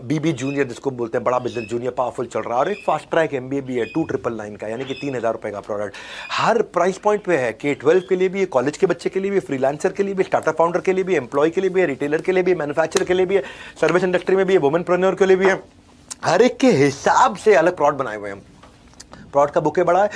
[SPEAKER 1] BB जूनियर जिसको बोलते हैं, बड़ा बिजनेस जूनियर पावरफुल चल रहा है। और एक फास्ट ट्रैक MBA भी है 2,999 का, यानी कि 3,000 रुपए का प्रोडक्ट हर प्राइस पॉइंट पे है। K12 के लिए भी है, कॉलेज के बच्चे के लिए भी, फ्रीलांसर के लिए भी, स्टार्टअप फाउंडर के लिए भी, एम्प्लॉय के लिए भी है, रिटेलर के लिए भी, मैन्युफैक्चरर के लिए भी है, सर्विस इंडस्ट्री में भी है, वुमेनप्रेन्योर के लिए भी है। हर एक के हिसाब से अलग प्रोडक्ट बनाए हुए हैं। प्रोडक्ट का बुके बड़ा है,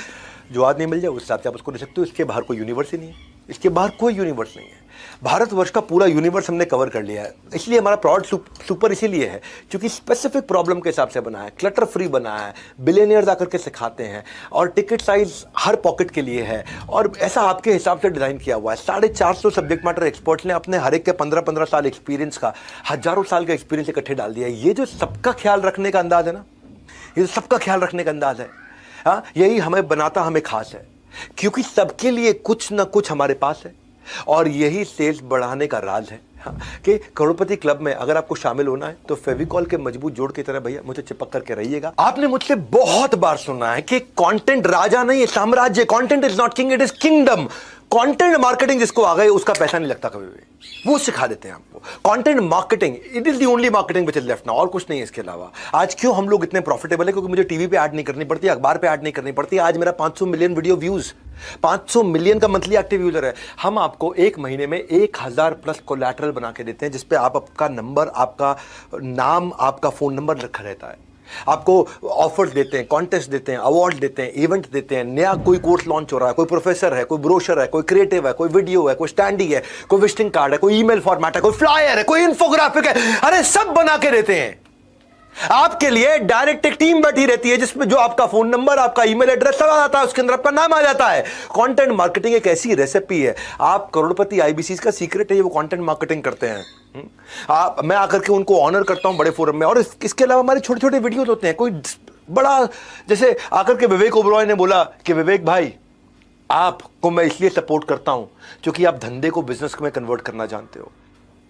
[SPEAKER 1] जो आज नहीं मिल जाए उस हिसाब से आप उसको दे सकते हो। इसके बाहर कोई यूनिवर्स ही नहीं है, इसके बाहर कोई यूनिवर्स नहीं है। भारतवर्ष का पूरा यूनिवर्स हमने कवर कर लिया है। इसलिए हमारा प्रोडक्ट सुपर इसीलिए है क्योंकि स्पेसिफिक प्रॉब्लम के हिसाब से बना है, क्लटर फ्री बना है, बिलियनियर्स आकर के सिखाते हैं, और टिकट साइज हर पॉकेट के लिए है, और ऐसा आपके हिसाब से डिजाइन किया हुआ है। 450 सब्जेक्ट मैटर एक्सपर्ट्स ने अपने हर एक के 15-15 साल एक्सपीरियंस का, हजारों साल का एक्सपीरियंस इकट्ठे डाल दिया है। ये जो सबका ख्याल रखने का अंदाज है ना, ये जो सबका ख्याल रखने का अंदाज है, हाँ, यही हमें बनाता हमें खास है। क्योंकि सबके लिए कुछ ना कुछ हमारे पास है। और यही सेल्स बढ़ाने का राज है कि करोड़पति क्लब में अगर आपको शामिल होना है तो फेविकॉल के मजबूत जोड़ की तरह भैया मुझे चिपक करके रहिएगा। आपने मुझसे बहुत बार सुना है कि कंटेंट राजा नहीं है, साम्राज्य। Content is not king, it is kingdom. Content marketing जिसको आ गए उसका पैसा नहीं लगता कभी भी, वो सिखा देते हैं आपको। Content marketing it is the only marketing which is left now, और कुछ नहीं है इसके अलावा। आज क्यों हम लोग इतने प्रॉफिटेबल है? क्योंकि मुझे टीवी पे ऐड नहीं करनी पड़ती, अखबार पे ऐड नहीं करनी पड़ती। आज मेरा 500 मिलियन वीडियो व्यूज, 500 मिलियन का मंथली एक्टिव यूजर है। हम आपको एक महीने में 1000 प्लस कोलैटरल बना के देते हैं जिसपे आपका नंबर, आपका नाम, आपका फोन नंबर रखा रहता है। आपको ऑफर्स देते हैं, कॉन्टेस्ट देते हैं, अवार्ड देते हैं, इवेंट देते हैं। नया कोई कोर्स लॉन्च हो रहा है, कोई प्रोफेसर है, कोई ब्रोशर है, कोई क्रिएटिव है, कोई वीडियो है, कोई स्टैंडी है, कोई विजिटिंग कार्ड है, कोई ईमेल फॉर्मेट है, कोई फ्लायर है, कोई इन्फोग्राफिक है। अरे सब बना के देते हैं आपके लिए। डायरेक्ट एक टीम बैठी रहती है जिसमें जो आपका फोन नंबर, आपका ईमेल एड्रेस सब आ जाता है, उसके अंदर आपका नाम आ जाता है। कंटेंट मार्केटिंग एक ऐसी रेसिपी है, आप करोड़पति आईबीसी का सीक्रेट है, ये वो कंटेंट मार्केटिंग करते हैं। मैं आकर के उनको ऑनर करता हूं बड़े फोरम में। और इसके अलावा हमारे छोटे छोटे वीडियोस होते हैं। कोई बड़ा, जैसे आकर के विवेक ओबरॉय ने बोला कि विवेक भाई आपको मैं इसलिए सपोर्ट करता हूं क्योंकि आप धंधे को बिजनेस में कन्वर्ट करना जानते हो।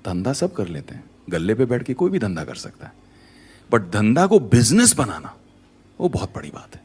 [SPEAKER 2] धंधा सब कर लेते हैं, गल्ले पे बैठ के कोई भी धंधा कर सकता है, बट धंधा को बिजनेस बनाना वो बहुत बड़ी बात है।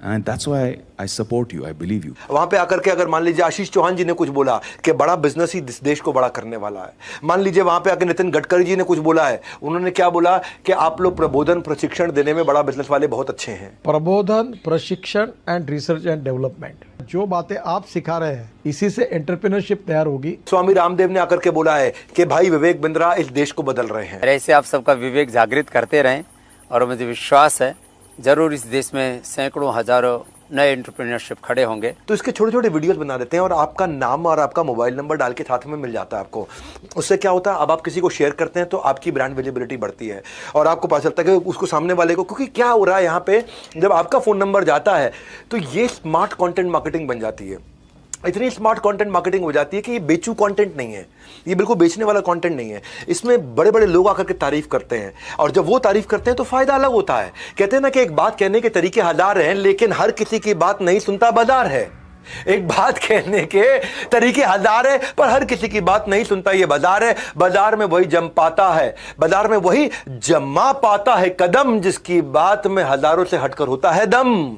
[SPEAKER 2] And that's why I support you, I believe you.
[SPEAKER 1] वहां पे आकर के अगर मान लीजिए आशीष चौहान जी ने कुछ बोला कि बड़ा बिजनेस ही देश को बड़ा करने वाला है, मान लीजिए वहां पे आकर नितिन गडकरी जी ने कुछ बोला है, उन्होंने क्या बोला कि आप लोग प्रबोधन प्रशिक्षण देने में बड़ा बिजनेस वाले बहुत अच्छे हैं।
[SPEAKER 3] प्रबोधन, प्रशिक्षण एंड रिसर्च एंड डेवलपमेंट, जो बातें आप सिखा रहे हैं इसी से एंटरप्रेन्योरशिप तैयार होगी।
[SPEAKER 1] स्वामी रामदेव ने आकर के बोला है कि भाई विवेक बिंद्रा इस देश को बदल रहे हैं।
[SPEAKER 4] ऐसे आप सबका विवेक जागृत करते रहें और मुझे विश्वास है जरूर इस देश में सैकड़ों हजारों नए एंटरप्रेन्योरशिप खड़े होंगे।
[SPEAKER 1] तो इसके छोटे छोटे वीडियोस बना देते हैं और आपका नाम और आपका मोबाइल नंबर डाल के साथ में मिल जाता है आपको। उससे क्या होता है, अब आप किसी को शेयर करते हैं तो आपकी ब्रांड विजिबिलिटी बढ़ती है और आपको पता चलता है कि उसको सामने वाले को, क्योंकि क्या हो रहा है यहाँ पे, जब आपका फोन नंबर जाता है तो ये स्मार्ट कंटेंट मार्केटिंग बन जाती है। इतनी स्मार्ट कंटेंट मार्केटिंग हो जाती है कि ये बेचू कंटेंट नहीं है, ये बिल्कुल बेचने वाला कंटेंट नहीं है। इसमें बड़े बड़े लोग आकर के तारीफ करते हैं और जब वो तारीफ करते हैं तो फायदा अलग होता है। कहते हैं ना कि एक बात कहने के तरीके हजार हैं लेकिन हर किसी की बात नहीं सुनता बाजार है। एक बात कहने के तरीके हजार है पर हर किसी की बात नहीं सुनता ये बाजार है। बाजार में वही जम पाता है, बाजार में वही जमा पाता है कदम जिसकी बात में हजारों से हटकर होता है दम।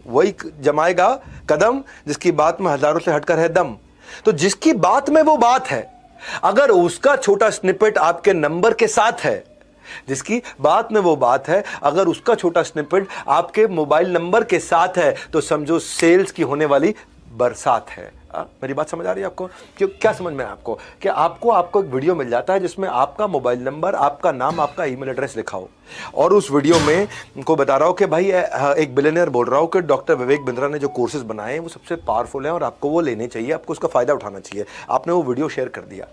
[SPEAKER 1] वही जमाएगा कदम जिसकी बात में हजारों से हटकर है दम। तो जिसकी बात में वो बात है, अगर उसका छोटा स्निपेट आपके नंबर के साथ है, जिसकी बात में वो बात है, अगर उसका छोटा स्निपेट आपके मोबाइल नंबर के साथ है, तो समझो सेल्स की होने वाली बरसात है। मेरी बात समझ आ रही है आपको? क्यों, क्या समझ में आपको कि आपको एक वीडियो मिल जाता है जिसमें आपका मोबाइल नंबर, आपका नाम, आपका ईमेल एड्रेस लिखा हो और उस वीडियो में उनको बता रहा हो कि भाई एक बिलियनियर बोल रहा हो कि डॉक्टर विवेक बिंद्रा ने जो कोर्सेज बनाए हैं वो सबसे पावरफुल हैं और आपको वो लेने चाहिए, आपको उसका फायदा उठाना चाहिए। आपने वो वीडियो शेयर कर दिया।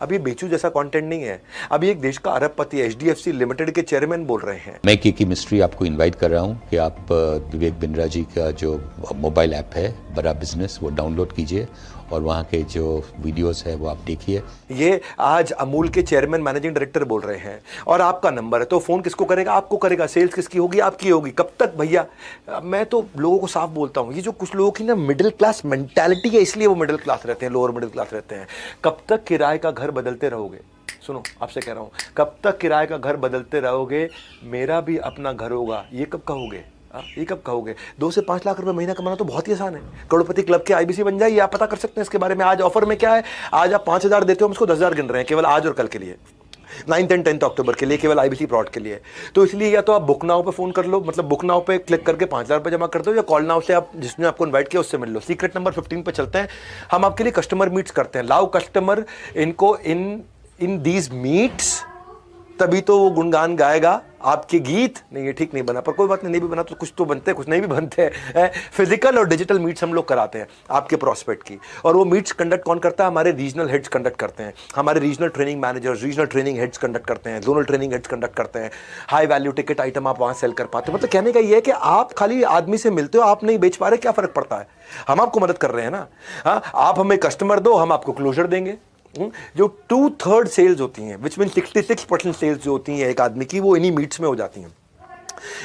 [SPEAKER 1] अब ये बेचू जैसा कंटेंट नहीं है। अभी एक देश का अरबपति एचडीएफसी लिमिटेड के चेयरमैन बोल रहे हैं।
[SPEAKER 5] मैं की मिस्ट्री आपको इनवाइट कर रहा हूं कि आप विवेक बिंद्रा जी का जो मोबाइल ऐप है बड़ा बिजनेस, वो डाउनलोड कीजिए और वहाँ के जो वीडियोस है वो आप देखिए।
[SPEAKER 1] ये आज अमूल के चेयरमैन मैनेजिंग डायरेक्टर बोल रहे हैं और आपका नंबर है, तो फोन किसको करेगा? आपको करेगा। सेल्स किसकी होगी? आपकी होगी। कब तक भैया? मैं तो लोगों को साफ बोलता हूँ, ये जो कुछ लोगों की ना मिडिल क्लास मेंटालिटी है, इसलिए वो मिडिल क्लास रहते हैं, लोअर मिडिल क्लास रहते हैं। कब तक किराए का घर बदलते रहोगे? सुनो, आपसे कह रहा हूँ, कब तक किराए का घर बदलते रहोगे? मेरा भी अपना घर होगा, ये कब कहोगे? ये कब कहोगे? 2 से 5 लाख रुपए महीना कमाना तो बहुत ही आसान है। करोड़पति क्लब के आईबीसी बन जाइए, आप पता कर सकते हैं इसके बारे में। आज ऑफर में क्या है, आज आप 5000 देते हो, हम उसको 10,000 गिन रहे हैं केवल आज और कल के लिए, 9, 10, 10 अक्टूबर के लिए, केवल आईबीसी प्रॉड के लिए। तो इसलिए या तो आप बुक नाउ पे फोन कर लो, मतलब बुक नाउ पे क्लिक करके 5000 रुपये जमा कर दो, या कॉल नाउ से आप जिसने आपको इन्वाइट किया उससे मिल लो। सीक्रेट नंबर 15 पे चलते हैं, हम आपके लिए कस्टमर मीट्स करते हैं। लाओ कस्टमर इनको इन दीज मीट्स, तभी तो वो गुणगान गाएगा आपके गीत। नहीं, ये ठीक नहीं बना, पर कोई बात नहीं भी बना तो कुछ तो बनते हैं, कुछ नहीं भी बनते हैं। फिजिकल और डिजिटल मीट्स हम लोग कराते हैं आपके प्रोस्पेक्ट की, और वो मीट्स कंडक्ट कौन करता है? हमारे रीजनल हेड्स कंडक्ट करते हैं, हमारे regional training managers, regional training heads conduct करते हैं, जोनल ट्रेनिंग हेड्स कंडक्ट करते हैं। हाई वैल्यू टिकट आइटम आप वहाँ सेल कर पाते हो। मतलब कहने का ये है कि आप खाली आदमी से मिलते हो, आप नहीं बेच पा रहे, क्या फर्क पड़ता है? हम आपको मदद कर रहे हैं ना। हाँ, आप हमें कस्टमर दो, हम आपको क्लोजर देंगे। जो 2/3 सेल्स होती हैं, विच मीन 66% सेल्स जो होती हैं एक आदमी की, वो इन्हीं मीट्स में हो जाती हैं।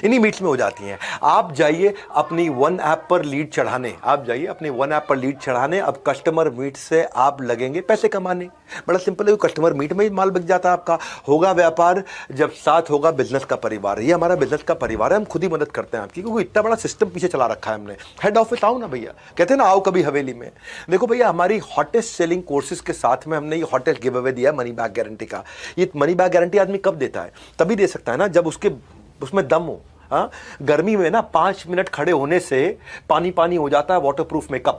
[SPEAKER 1] इन्हीं मीट्स में हो जाती हैं। आप जाइए अपनी वन ऐप पर लीड चढ़ाने, आप जाइए अपनी वन ऐप पर लीड चढ़ाने। अब कस्टमर मीट से आप लगेंगे पैसे कमाने। बड़ा सिंपल है, कस्टमर मीट में ही माल बिक जाता है आपका। होगा व्यापार जब साथ होगा बिजनेस का परिवार। ये हमारा बिजनेस का परिवार है, हम खुद ही मदद करते हैं आपकी, क्योंकि इतना बड़ा सिस्टम पीछे चला रखा है हमने। हेड ऑफिस आओ ना भैया, कहते हैं ना आओ कभी हवेली में। देखो भैया, हमारी हॉटेस्ट सेलिंग कोर्सेज के साथ में हमने ये हॉटेस्ट गिव अवे दिया मनी बैक गारंटी का। ये मनी बैक गारंटी आदमी कब देता है? तभी दे सकता है ना जब उसमें दम हो। हाँ, गर्मी में ना 5 मिनट खड़े होने से पानी पानी हो जाता है वाटरप्रूफ मेकअप।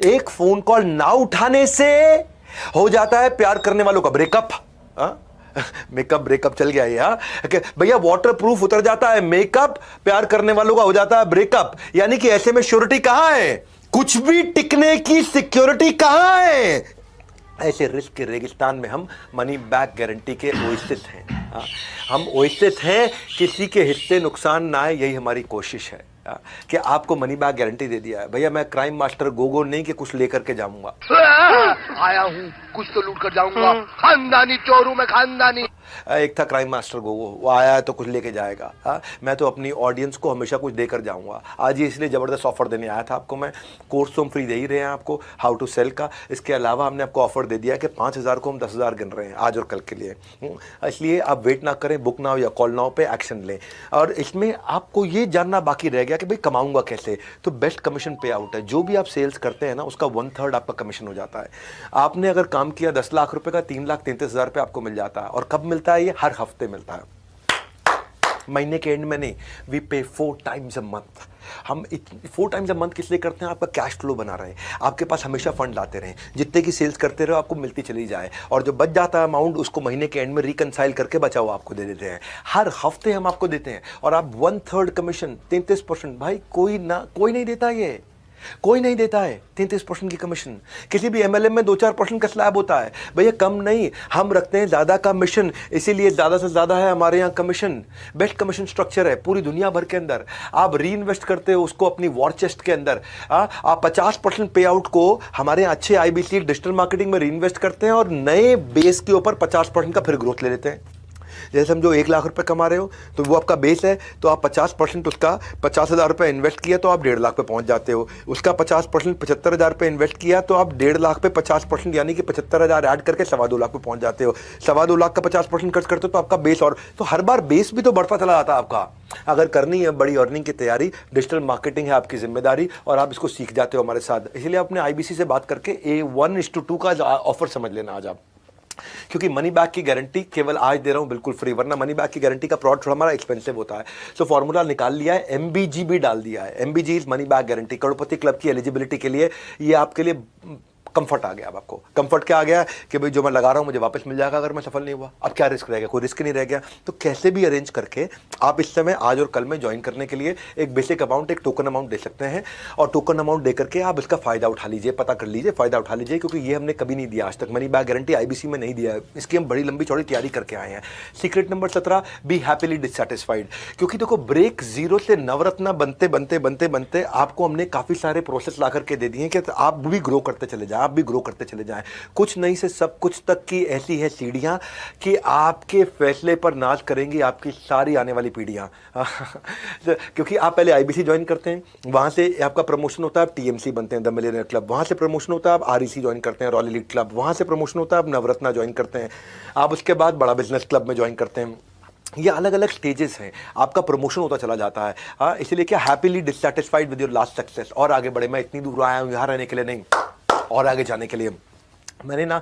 [SPEAKER 1] एक फोन कॉल ना उठाने से हो जाता है प्यार करने वालों का ब्रेकअप। मेकअप ब्रेकअप चल गया ये भैया, वाटरप्रूफ उतर जाता है मेकअप, प्यार करने वालों का हो जाता है ब्रेकअप। यानी कि ऐसे में श्योरिटी कहां है? कुछ भी टिकने की सिक्योरिटी कहां है? ऐसे रिस्क के रेगिस्तान में हम मनी बैक गारंटी के ओएसिस हैं। हम ओएसिस हैं, किसी के हिस्से नुकसान ना आए, यही हमारी कोशिश है कि आपको मनी बैक गारंटी दे दिया है। भैया मैं क्राइम मास्टर गोगो नहीं कि कुछ लेकर के जाऊंगा।
[SPEAKER 6] आया हूँ कुछ तो लूट कर जाऊंगा, खानदानी चोर हूं मैं, खानदानी।
[SPEAKER 1] एक था क्राइम मास्टर गोगो, वो आया है तो कुछ लेके जाएगा। मैं तो अपनी ऑडियंस को हमेशा कुछ देकर जाऊंगा। आज ही इसलिए जबरदस्त ऑफर देने आया था आपको मैं। कोर्स तो हम फ्री दे ही रहे हैं आपको, हाउ टू सेल का। इसके अलावा हमने आपको ऑफर दे दिया कि 5,000 को हम 10,000 गिन रहे हैं आज और कल के लिए। इसलिए आप वेट ना करें, बुक नाउ या कॉल नाउ पे एक्शन लें। और इसमें आपको ये जानना बाकी रह गया कि भाई कमाऊंगा कैसे। तो बेस्ट कमीशन पे आउट है। जो भी आप सेल्स करते हैं ना, उसका 1/3 आपका कमीशन हो जाता है। आपने अगर काम किया 10 लाख रुपए का, 3,33,000 रुपये आपको मिल जाता है। और कब मिलता है? ये हर हफ्ते मिलता है, महीने के एंड में नहीं। वी पे 4 टाइम्स अ मंथ। हम 4 टाइम्स अ मंथ किस लिए करते हैं? आपका कैश फ्लो बना रहे, आपके पास हमेशा फंड लाते रहें, जितने की सेल्स करते रहो आपको मिलती चली जाए। और जो बच जाता है अमाउंट, उसको महीने के एंड में रिकनसाइल करके बचा हुआ आपको दे देते हैं। हर हफ्ते हम आपको देते हैं। और आप 1/3 कमीशन, 33%। भाई कोई नहीं देता, ये कोई नहीं देता है 33% की कमीशन। किसी भी एमएलएम में 2-4% का स्लैब होता है भैया, कम नहीं। हम रखते हैं ज्यादा का मिशन, इसीलिए ज्यादा से ज्यादा है हमारे यहाँ कमीशन। बेस्ट कमीशन स्ट्रक्चर है पूरी दुनिया भर के अंदर। आप री इन्वेस्ट करते हो उसको अपनी वॉर चेस्ट के अंदर। आप 50% पे आउट को हमारे यहाँ अच्छे आईबीसी डिजिटल मार्केटिंग में री इन्वेस्ट करते हैं और नए बेस के ऊपर 50% का फिर ग्रोथ ले लेते हैं। जैसे समझो 1 लाख रुपए कमा रहे हो तो वो आपका बेस है, तो आप 50% उसका 50,000 रुपये इन्वेस्ट किया तो आप 1.5 लाख पे पहुंच जाते हो। उसका 50% 75,000 रुपये इन्वेस्ट किया तो आप 1.5 लाख पे 50% यानी कि 75,000 ऐड करके 2.25 लाख पे पहुंच जाते हो। 2.25 लाख का 50% खर्च करते हो तो आपका बेस, और तो हर बार बेस भी तो बढ़ता चला जाता है आपका। अगर करनी है बड़ी अर्निंग की तैयारी, डिजिटल मार्केटिंग है आपकी जिम्मेदारी और आप इसको सीख जाते हो हमारे साथ। इसलिए अपने आईबीसी से बात करके A1:2 का ऑफर समझ लेना आज आप, क्योंकि मनी बैक की गारंटी केवल आज दे रहा हूं बिल्कुल फ्री, वरना मनी बैक की गारंटी का प्रोडक्ट हमारा एक्सपेंसिव होता है। सो फॉर्मूला निकाल लिया है, MBG भी डाल दिया है। MBG is money back guarantee. Crorepati club की एलिजिबिलिटी के लिए ये आपके लिए कंफर्ट आ गया। अब आपको कंफर्ट क्या आ गया कि भाई जो मैं लगा रहा हूं मुझे वापस मिल जाएगा अगर मैं सफल नहीं हुआ। अब क्या रिस्क रह गया? कोई रिस्क नहीं रह गया। तो कैसे भी अरेंज करके आप इस समय आज और कल में ज्वाइन करने के लिए एक बेसिक अमाउंट, एक टोकन अमाउंट दे सकते हैं। और टोकन अमाउंट दे करके आप इसका फायदा उठा लीजिए, पता कर लीजिए, फायदा उठा लीजिए, क्योंकि ये हमने कभी नहीं दिया आज तक। मनी बैक गारंटी आईबीसी में नहीं दिया है, इसकी हम बड़ी लंबी चौड़ी तैयारी करके आए हैं। Secret number 17, B happily dissatisfied. क्योंकि देखो ब्रेक जीरो से नवरत्ना बनते बनते बनते बनते आपको हमने काफी सारे प्रोसेस ला करके दे दिए कि आप भी ग्रो करते चले जाए, आप भी ग्रो करते चले जाएं। कुछ नहीं से सब कुछ तक की ऐसी है सीढ़ियां कि आपके फैसले पर नाज करेंगी आपकी सारी आने वाली पीढ़ियां। क्योंकि आप पहले आईबीसी ज्वाइन करते हैं, वहां से आपका प्रमोशन होता है, आप टीएमसी बनते हैं, द मिलियनेयर क्लब। वहां से प्रमोशन होता है, आप आरईसी ज्वाइन करते हैं, रॉयल एलीट क्लब। वहां से प्रमोशन होता है, आप नवरत्ना ज्वाइन करते हैं। आप उसके बाद बड़ा बिजनेस क्लब में ज्वाइन करते हैं। ये अलग अलग स्टेजेस हैं, आपका प्रमोशन होता चला जाता है। इसीलिए क्या happily dissatisfied with your last success. और आगे बढ़े, मैं इतनी दूर आया हूं यहाँ रहने के लिए नहीं, और आगे जाने के लिए। मैंने ना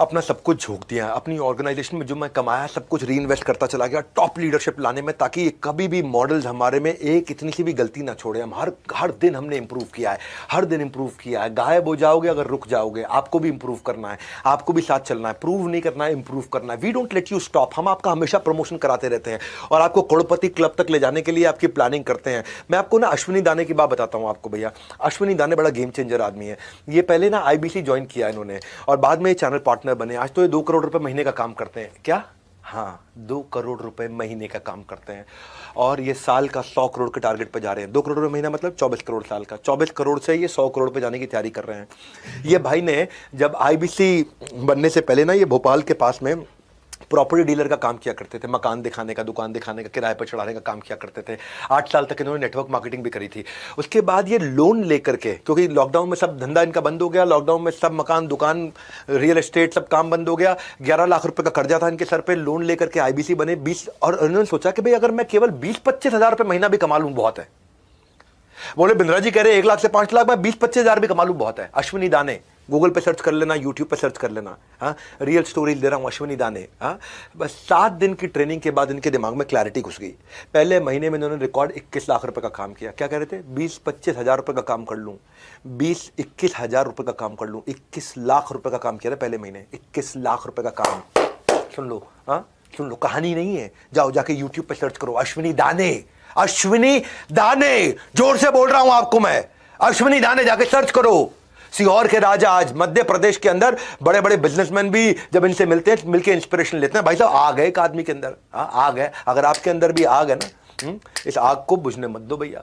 [SPEAKER 1] अपना सब कुछ झोंक दिया, अपनी ऑर्गेनाइजेशन में जो मैं कमाया सब कुछ री इन्वेस्ट करता चला गया टॉप लीडरशिप लाने में, ताकि ये कभी भी मॉडल्स हमारे में एक इतनी सी भी गलती ना छोड़े। हम हर दिन हमने इंप्रूव किया है, हर दिन इंप्रूव किया है। गायब हो जाओगे अगर रुक जाओगे, आपको भी इंप्रूव करना है, आपको भी साथ चलना है, प्रूव नहीं करना है, इंप्रूव करना है। We don't let you stop. हम आपका हमेशा प्रमोशन कराते रहते हैं और आपको करोड़पति क्लब तक ले जाने के लिए आपकी प्लानिंग करते हैं। मैं आपको ना अश्विनी दाने की बात बताता हूँ आपको भैया। अश्विनी दाने बड़ा गेम चेंजर आदमी है। ये पहले ना आईबीसी ज्वाइन किया इन्होंने और बाद में ये चैनल पार्टनर बने। आज तो ये 2 करोड़ रुपए महीने का काम करते हैं। क्या? हाँ, 2 करोड़ रुपए महीने का काम करते हैं और ये साल का 100 करोड़ के टारगेट पे जा रहे हैं। 2 करोड़ रुपए महीना मतलब 24 करोड़ साल का। 24 करोड़ से ये 100 करोड़ पे जाने की तैयारी कर रहे हैं। ये भाई ने जब आईबीसी बनने से पहले ना ये भोपाल के पास में प्रॉपर्टी डीलर का काम किया करते थे, मकान दिखाने का, दुकान दिखाने का, किराए पर चढ़ाने का काम किया करते थे। 8 साल तक इन्होंने नेटवर्क मार्केटिंग भी करी थी। उसके बाद ये लोन लेकर के, क्योंकि लॉकडाउन में सब धंधा इनका बंद हो गया, लॉकडाउन में सब मकान, दुकान, रियल एस्टेट सब काम बंद हो गया, 11 लाख रुपए का कर्जा था इनके सर पे, लोन लेकर के आईबीसी बने 20, और उन्होंने सोचा कि भाई अगर मैं केवल 20-25 हज़ार रुपये महीना भी कमा लूँ बहुत है। बोले बिंद्रा जी कह रहे 1 लाख से 5 लाख, मैं 20-25 हज़ार भी कमा लूँ बहुत है। अश्विनी दाने गूगल पे सर्च कर लेना, यूट्यूब पे सर्च कर लेना। हाँ, रियल स्टोरीज दे रहा हूँ, अश्विनी दाने। हाँ, बस 7 दिन की ट्रेनिंग के बाद इनके दिमाग में क्लैरिटी घुस गई। पहले महीने में इन्होंने रिकॉर्ड 21 लाख रुपए का काम किया। क्या कह रहे थे? 20-25 हज़ार रुपये का काम कर लूँ, 20-21 हज़ार रुपये का काम कर लूँ। 21 लाख रुपये का काम किया था पहले महीने, 21 लाख रुपये का काम। सुन लो, हाँ सुन लो, कहानी नहीं है, जाओ जाके यूट्यूब पे सर्च करो, अश्विनी दाने, अश्विनी दाने, जोर से बोल रहा हूं आपको मैं, अश्विनी दाने जाके सर्च करो। सीहोर के राजा आज मध्य प्रदेश के अंदर बड़े बड़े बिजनेसमैन भी जब इनसे मिलते हैं, मिलके इंस्पिरेशन लेते हैं। भाई साहब आ गए एक आदमी के अंदर, आ गए, अगर आपके अंदर भी आ गए ना, इस आग को बुझने मत दो भैया।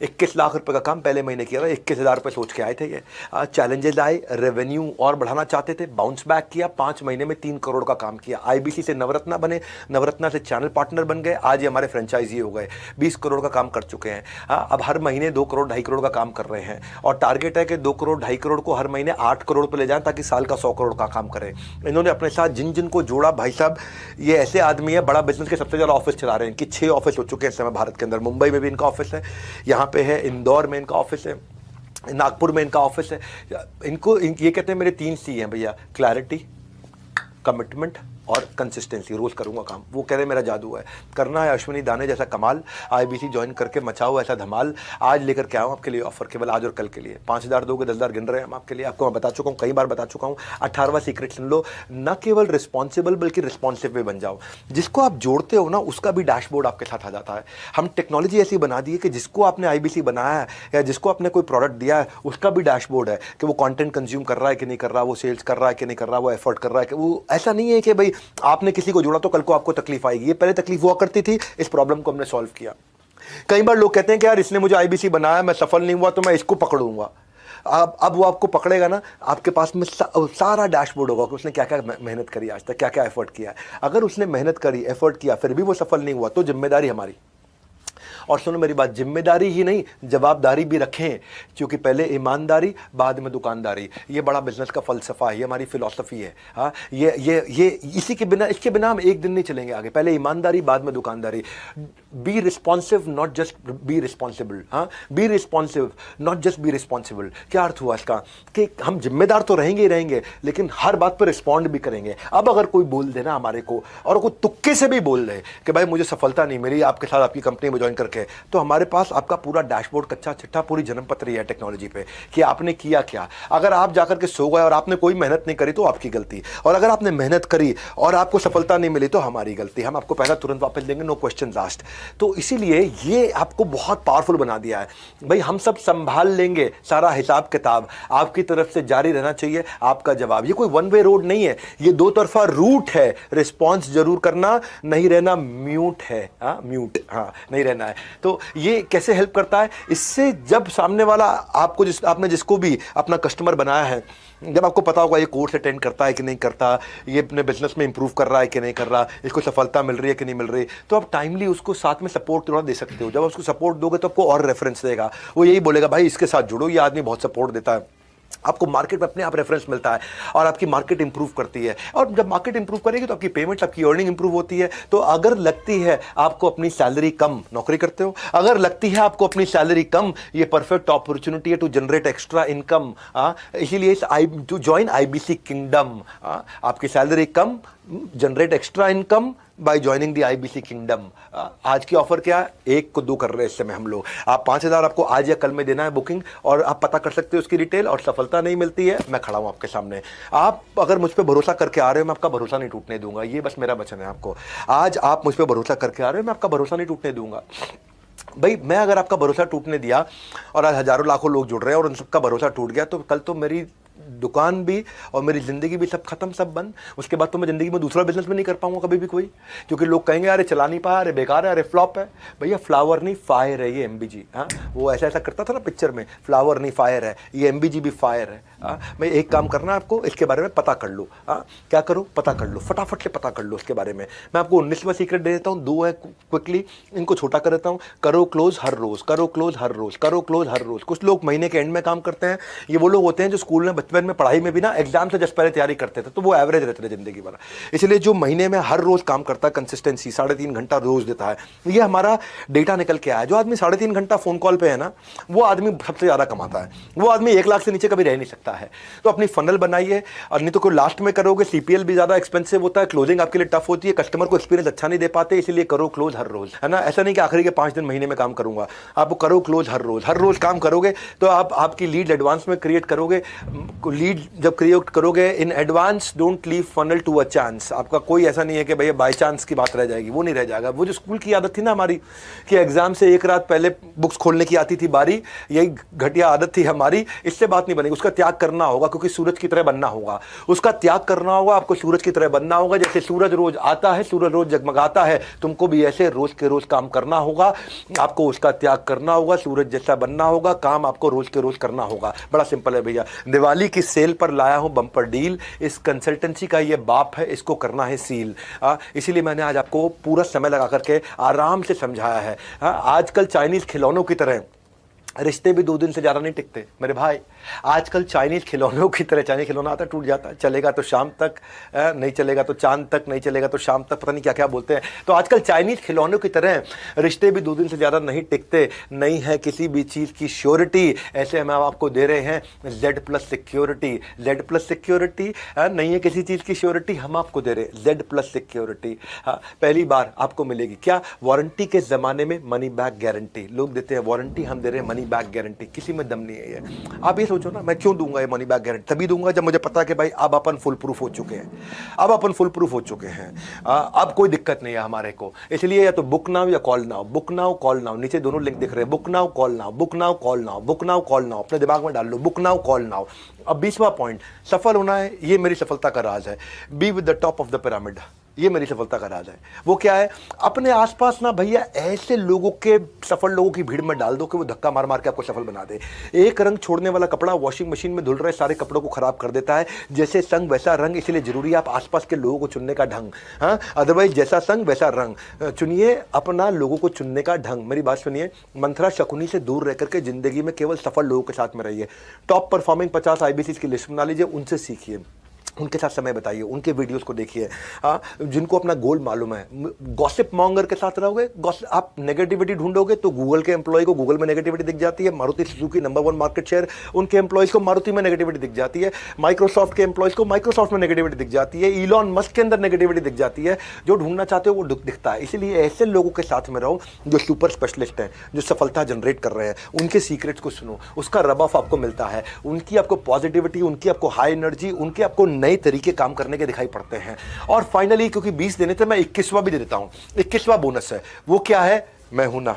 [SPEAKER 1] 21 लाख रुपए का काम पहले महीने किया था, 21 हज़ार रुपये सोच के आए थे ये। चैलेंजेस आए, रेवेन्यू और बढ़ाना चाहते थे, बाउंस बैक किया, 5 महीने में 3 करोड़ का काम किया। आईबीसी से नवरत्ना बने, नवरत्ना से चैनल पार्टनर बन गए, आज ये हमारे फ्रेंचाइजी हो गए, 20 करोड़ का काम कर चुके हैं। अब हर महीने 2 करोड़ 2.5 करोड़ का काम कर रहे हैं, और टारगेट है कि 2 करोड़ 2.5 करोड़ को हर महीने 8 करोड़ पर ले जाएं, ताकि साल का 100 करोड़ का काम करें। इन्होंने अपने साथ जिन जिन को जोड़ा, भाई साहब ये ऐसे आदमी है, बड़ा बिजनेस के सबसे ज़्यादा ऑफिस चला रहे हैं, इनकी 6 ऑफिस हो चुके हैं इस समय भारत के अंदर। मुंबई में भी इनका ऑफिस है, यहाँ पे है, इंदौर में इनका ऑफिस है, नागपुर में इनका ऑफिस है। इनको ये कहते हैं मेरे 3 C हैं भैया, क्लैरिटी, कमिटमेंट और कंसिस्टेंसी। रोज करूंगा काम, वो कह रहे मेरा जादू है, करना है अश्विनी दाने जैसा कमाल। आईबीसी ज्वाइन करके मचाओ ऐसा धमाल। आज लेकर के आऊँ आपके लिए ऑफर, केवल आज और कल के लिए। 5,000 दोगे, 10,000 गिन रहे हैं हम आपके लिए। आपको मैं बता चुका हूँ, कई बार बता चुका हूँ। 18वां सीक्रेट सुन लो, न केवल रिस्पॉन्सिबल बल्कि रिस्पॉन्सिव भी बन जाओ। जिसको आप जोड़ते हो ना, उसका भी डैशबोर्ड आपके साथ आ जाता है। हम टेक्नोलॉजी ऐसी बना दी है कि जिसको आपने आईबीसी बनाया है या जिसको आपने कोई प्रोडक्ट दिया है, उसका भी डैशबोर्ड है कि वो कंटेंट कंज्यूम कर रहा है कि नहीं कर रहा, वो सेल्स कर रहा है कि नहीं कर रहा, वो एफर्ट कर रहा है कि वो। ऐसा नहीं है कि भाई आपने किसी को जोड़ा तो कल को आपको तकलीफ आएगी। ये पहले तकलीफ हुआ करती थी, इस प्रॉब्लम को हमने सॉल्व किया। कई बार लोग कहते हैं कि यार इसने मुझे आईबीसी बनाया, मैं सफल नहीं हुआ तो मैं इसको पकड़ूंगा। अब वो आपको पकड़ेगा ना, आपके पास में सारा डैशबोर्ड होगा कि उसने क्या क्या मेहनत करी आज तक, क्या क्या एफर्ट किया। अगर उसने मेहनत करी, एफर्ट किया, फिर भी वो सफल नहीं हुआ, तो जिम्मेदारी हमारी। और सुनो मेरी बात, जिम्मेदारी ही नहीं जवाबदारी भी रखें, क्योंकि पहले ईमानदारी बाद में दुकानदारी। ये बड़ा बिजनेस का फलसफा है, ये हमारी फिलॉसफी है। हाँ, ये इसी के बिना, इसके बिना हम एक दिन नहीं चलेंगे आगे। पहले ईमानदारी बाद में दुकानदारी। Be responsive not just be responsible. हाँ, be responsive not just be responsible. क्या अर्थ हुआ इसका? कि हम जिम्मेदार तो रहेंगे ही रहेंगे, लेकिन हर बात पर रिस्पॉन्ड भी करेंगे। अब अगर कोई बोल देना हमारे को, और कोई तुक्के से भी बोल दे कि भाई मुझे सफलता नहीं मिली आपके साथ, आपकी कंपनी में ज्वाइन करके, तो हमारे पास आपका पूरा डैशबोर्ड, कच्चा चिट्ठा, पूरी जन्मपत्री है टेक्नोलॉजी पे कि आपने किया क्या। अगर आप जाकर के सो गए और आपने कोई मेहनत नहीं करी तो आपकी गलती, और अगर आपने मेहनत करी और आपको सफलता नहीं मिली तो हमारी गलती। हम आपको पैसा तुरंत वापस देंगे, नो क्वेश्चन आस्क्ड। तो इसीलिए ये आपको बहुत पावरफुल बना दिया है। भाई हम सब संभाल लेंगे, सारा हिसाब किताब आपकी तरफ से जारी रहना चाहिए, आपका जवाब। ये कोई वन वे रोड नहीं है, ये 2 तरफा रूट है। रिस्पॉन्स जरूर करना, नहीं रहना म्यूट है। हाँ, म्यूट, हाँ नहीं रहना है। तो ये कैसे हेल्प करता है? इससे जब सामने वाला आपको, आपने जिसको भी अपना कस्टमर बनाया है, जब आपको पता होगा ये कोर्स अटेंड करता है कि नहीं करता, ये अपने बिजनेस में इंप्रूव कर रहा है कि नहीं कर रहा, इसको सफलता मिल रही है कि नहीं मिल रही, तो आप टाइमली उसको साथ में सपोर्ट थोड़ा दे सकते हो। जब उसको सपोर्ट दोगे तो आपको और रेफरेंस देगा, वो यही बोलेगा भाई इसके साथ जुड़ो, ये आदमी बहुत सपोर्ट देता है। आपको मार्केट में अपने आप रेफरेंस मिलता है और आपकी मार्केट इंप्रूव करती है। और जब मार्केट इंप्रूव करेगी तो आपकी पेमेंट, आपकी अर्निंग इंप्रूव होती है। तो अगर लगती है आपको अपनी सैलरी कम, नौकरी करते हो, अगर लगती है आपको अपनी सैलरी कम, ये परफेक्ट अपॉर्चुनिटी है टू जनरेट एक्स्ट्रा इनकम। इसीलिए टू ज्वाइन आईबीसी किंगडम। आपकी salary come, generate extra income by joining the IBC kingdom. आज की ऑफर क्या है? 1 को 2 कर रहे हैं इस समय हम लोग। आप 5,000 आपको आज या कल में देना है बुकिंग, और आप पता कर सकते हो उसकी डिटेल। और सफलता नहीं मिलती है, मैं खड़ा हूं आपके सामने। आप अगर मुझ पर भरोसा करके आ रहे हो, मैं आपका भरोसा नहीं टूटने दूंगा। ये बस मेरा वचन है आपको। आज आप मुझ पर भरोसा करके आ रहे हो, मैं आपका भरोसा नहीं टूटने दूंगा। भाई मैं अगर आपका भरोसा टूटने दिया और आज हजारों लाखों लोग जुड़ रहे हैं और उन सबका भरोसा टूट गया, तो कल तो मेरी दुकान भी और मेरी ज़िंदगी भी सब खत्म, सब बंद। उसके बाद तो मैं ज़िंदगी में दूसरा बिजनेस भी नहीं कर पाऊंगा कभी भी कोई, क्योंकि लोग कहेंगे अरे चला नहीं पाया, अरे बेकार है, अरे फ्लॉप है। भैया फ्लावर नहीं फायर है ये MBG। हाँ, वो ऐसा ऐसा करता था ना पिक्चर में, फ्लावर नहीं फायर है, ये MBG भी फायर है। हाँ, मैं एक काम करना है आपको, इसके बारे में पता कर लो। हाँ, क्या करो, पता कर लो, फटाफट से पता कर लो इसके बारे में। मैं आपको 19वां सीक्रेट दे देता हूँ, 2 है क्विकली, इनको छोटा कर देता हूँ। करो क्लोज हर रोज़, करो क्लोज हर रोज़, करो क्लोज हर रोज़। कुछ लोग महीने के एंड में काम करते हैं, ये वो लोग होते हैं जो स्कूल में बचपन में पढ़ाई में भी ना एग्जाम से जस्ट पहले तैयारी करते थे, तो वो एवरेज रहते थे जिंदगी भर। इसलिए जो महीने में हर रोज़ काम करता है, कंसिस्टेंसी 3.5 घंटा रोज़ देता है, ये हमारा डेटा निकल के आया। जो आदमी 3.5 घंटा फ़ोन कॉल पे है ना, वो आदमी सबसे ज़्यादा कमाता है। वो आदमी 1 लाख से नीचे कभी रह नहीं सकता है। तो अपनी फनल बनाइए, और नहीं तो कोई लास्ट में करोगे, CPL भी ज़्यादा एक्सपेंसिव होता है, क्लोजिंग आपके लिए टफ होती है, कस्टमर को एक्सपीरियंस अच्छा नहीं दे पाते, इसलिए करो क्लोज हर रोज़, है ना। ऐसा नहीं कि आखिरी के 5 दिन महीने में काम करूंगा, आप करो क्लोज हर रोज़ काम करोगे तो आप आपकी लीड एडवांस में क्रिएट करोगे। लीड जब क्रिएट करोगे in advance, don't leave funnel to a chance. आपका कोई ऐसा नहीं है कि भैया बाय चांस की बात रह जाएगी, वो नहीं रह जाएगा। वो जो स्कूल की आदत थी ना हमारी, कि एग्जाम से 1 रात पहले बुक्स खोलने की आती थी बारी, यही घटिया आदत थी हमारी, इससे बात नहीं बनेगी। उसका त्याग करना होगा, क्योंकि सूरज की तरह बनना होगा, उसका त्याग करना होगा। आपको सूरज की तरह बनना होगा, जैसे सूरज रोज आता है, सूरज रोज जगमगाता है, तुमको भी ऐसे रोज के रोज काम करना होगा। आपको उसका त्याग करना होगा, सूरज जैसा बनना होगा, काम आपको रोज के रोज करना होगा। बड़ा सिंपल है भैया। दिवाली की सेल पर लाया हूं बम्पर डील, इस कंसल्टेंसी का ये बाप है, इसको करना है सील। इसीलिए मैंने आज आपको पूरा समय लगा करके आराम से समझाया है। आजकल चाइनीज खिलौनों की तरह रिश्ते भी 2 दिन से ज़्यादा नहीं टिकते मेरे भाई। आजकल चाइनीज़ खिलौनों की तरह, चाइनीज़ खिलौना आता है टूट जाता है, चलेगा तो शाम तक, नहीं चलेगा तो चांद तक, नहीं चलेगा तो शाम तक, पता नहीं क्या क्या बोलते हैं। तो आजकल चाइनीज़ खिलौनों की तरह रिश्ते भी 2 दिन से ज़्यादा नहीं टिकते। नहीं है किसी भी चीज़ की श्योरिटी, ऐसे हम आपको दे रहे हैं Z+ सिक्योरिटी। Z+ सिक्योरिटी नहीं है किसी चीज़ की श्योरिटी, हम आपको दे रहे हैं Z+ सिक्योरिटी। हाँ, पहली बार आपको मिलेगी क्या, वारंटी के ज़माने में मनी बैक गारंटी। लोग देते हैं वारंटी, हम दे रहे हैं मनी बैक गारंटी। किसी में दम नहीं है ये। आप ये सोचो ना, मैं क्यों दूंगा ये मनी बैक गारंटी? तभी दूंगा जब मुझे पता है कि भाई अब अपन फुल प्रूफ हो चुके हैं, अब अपन फुल प्रूफ हो चुके हैं, अब कोई दिक्कत नहीं है हमारे को। इसलिए या तो बुक नाउ या call now, book now call now, नीचे दोनों लिंक दिख रहे हैं, book now call now, book now call now, book now call now. अपने दिमाग में डाल लो, बुक नाउ कॉल नाउ। अब 20वां पॉइंट, सफल होना है, ये मेरी सफलता का राज है। Be with the top of the pyramid, ये मेरी सफलता का राज है। वो क्या है, अपने आसपास ना भैया ऐसे लोगों के, सफल लोगों की भीड़ में डाल दो कि वो धक्का मार मार के आपको सफल बना दे। एक रंग छोड़ने वाला कपड़ा वॉशिंग मशीन में धुल रहे सारे कपड़ों को खराब कर देता है। जैसे संग वैसा रंग, इसलिए जरूरी है आप आसपास के लोगों को चुनने का ढंग। हाँ, अदरवाइज जैसा संग वैसा रंग। चुनिए अपना लोगों को चुनने का ढंग। मेरी बात सुनिए, मंत्रा शकुनी से दूर रह करके जिंदगी में केवल सफल लोगों के साथ में रहिए। टॉप परफॉर्मिंग 50 IBC की लिस्ट बना लीजिए, उनसे सीखिए, उनके साथ समय बताइए, उनके वीडियोस को देखिए। हाँ, जिनको अपना गोल मालूम है। गॉसिप मॉन्गर के साथ रहोगे, आप नेगेटिविटी ढूंढोगे तो गूगल के एम्प्लॉय को गूगल में नेगेटिविटी दिख जाती है। Maruti Suzuki number 1 market share, उनके एम्प्लॉयज को मारुति में नेगेटिविटी दिख जाती है। माइक्रोसॉफ्ट के एम्प्लॉयज को माइक्रोसॉफ्ट में नेगेटिविटी दिख जाती है। इलॉन मस्क के अंदर नेगेटिविटी दिख जाती है। जो ढूंढना चाहते हो वो दिखता है। इसीलिए ऐसे लोगों के साथ में रहो जो सुपर स्पेशलिस्ट हैं, जो सफलता जनरेट कर रहे हैं। उनके सीक्रेट्स को सुनो, उसका रब ऑफ आपको मिलता है। उनकी आपको पॉजिटिविटी, उनकी आपको हाई एनर्जी, उनके आपको नए तरीके काम करने के दिखाई पड़ते हैं। और फाइनली, क्योंकि 20 देने थे, मैं 21वां भी दे देता हूं। 21वां बोनस है। वो क्या है, मैं हूं ना।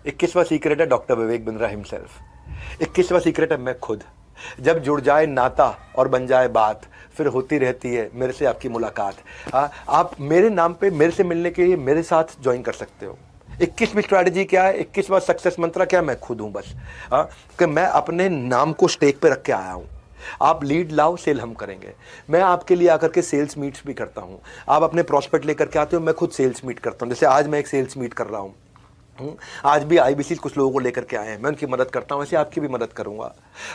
[SPEAKER 1] 21वां सीक्रेट है doctor Vivek Bindra himself. 21वां secret है मैं खुद। जब जुड़ जाए नाता और बन जाए बात, फिर होती रहती है मेरे से आपकी मुलाकात। आप मेरे नाम पे मेरे से मिलने के लिए मेरे साथ ज्वाइन कर सकते हो। 21वीं स्ट्रैटेजी क्या है, 21वां सक्सेस मंत्र क्या है, मैं खुद हूं बस। कि मैं अपने नाम को स्टेक पे रख के आया हूं। आप लीड लाओ, सेल हम करेंगे। मैं आपके लिए आकर के सेल्स मीट्स भी करता हूं। आप अपने प्रॉस्पेक्ट लेकर के आते हो, मैं खुद सेल्स मीट करता हूं। जैसे आज मैं एक सेल्स मीट कर रहा हूं। आज भी IBC कुछ लोगों को लेकर के आए हैं, मैं उनकी मदद करता हूं। ऐसे आपकी भी मदद करूंगा,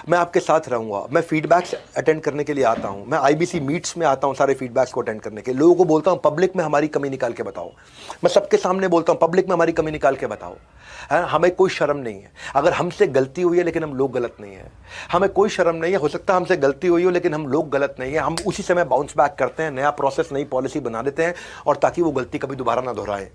[SPEAKER 1] मैं आपके साथ रहूंगा। मैं फीडबैक्स अटेंड करने के लिए आता हूं। मैं IBC मीट्स में आता हूं सारे फीडबैक्स को अटेंड करने के। लोगों को बोलता हूं पब्लिक में हमारी कमी निकाल के बताओ। मैं सबके सामने बोलता हूं पब्लिक में हमारी कमी निकाल के बताओ। हमें कोई शर्म नहीं है अगर हमसे गलती हुई है, लेकिन हम लोग गलत नहीं है। हमें कोई शर्म नहीं है, हो सकता है हमसे गलती हुई हो लेकिन हम लोग गलत नहीं है। हम उसी समय बाउंस बैक करते हैं, नया प्रोसेस, नई पॉलिसी बना देते हैं, और ताकि वो गलती कभी दोबारा ना दोहराए।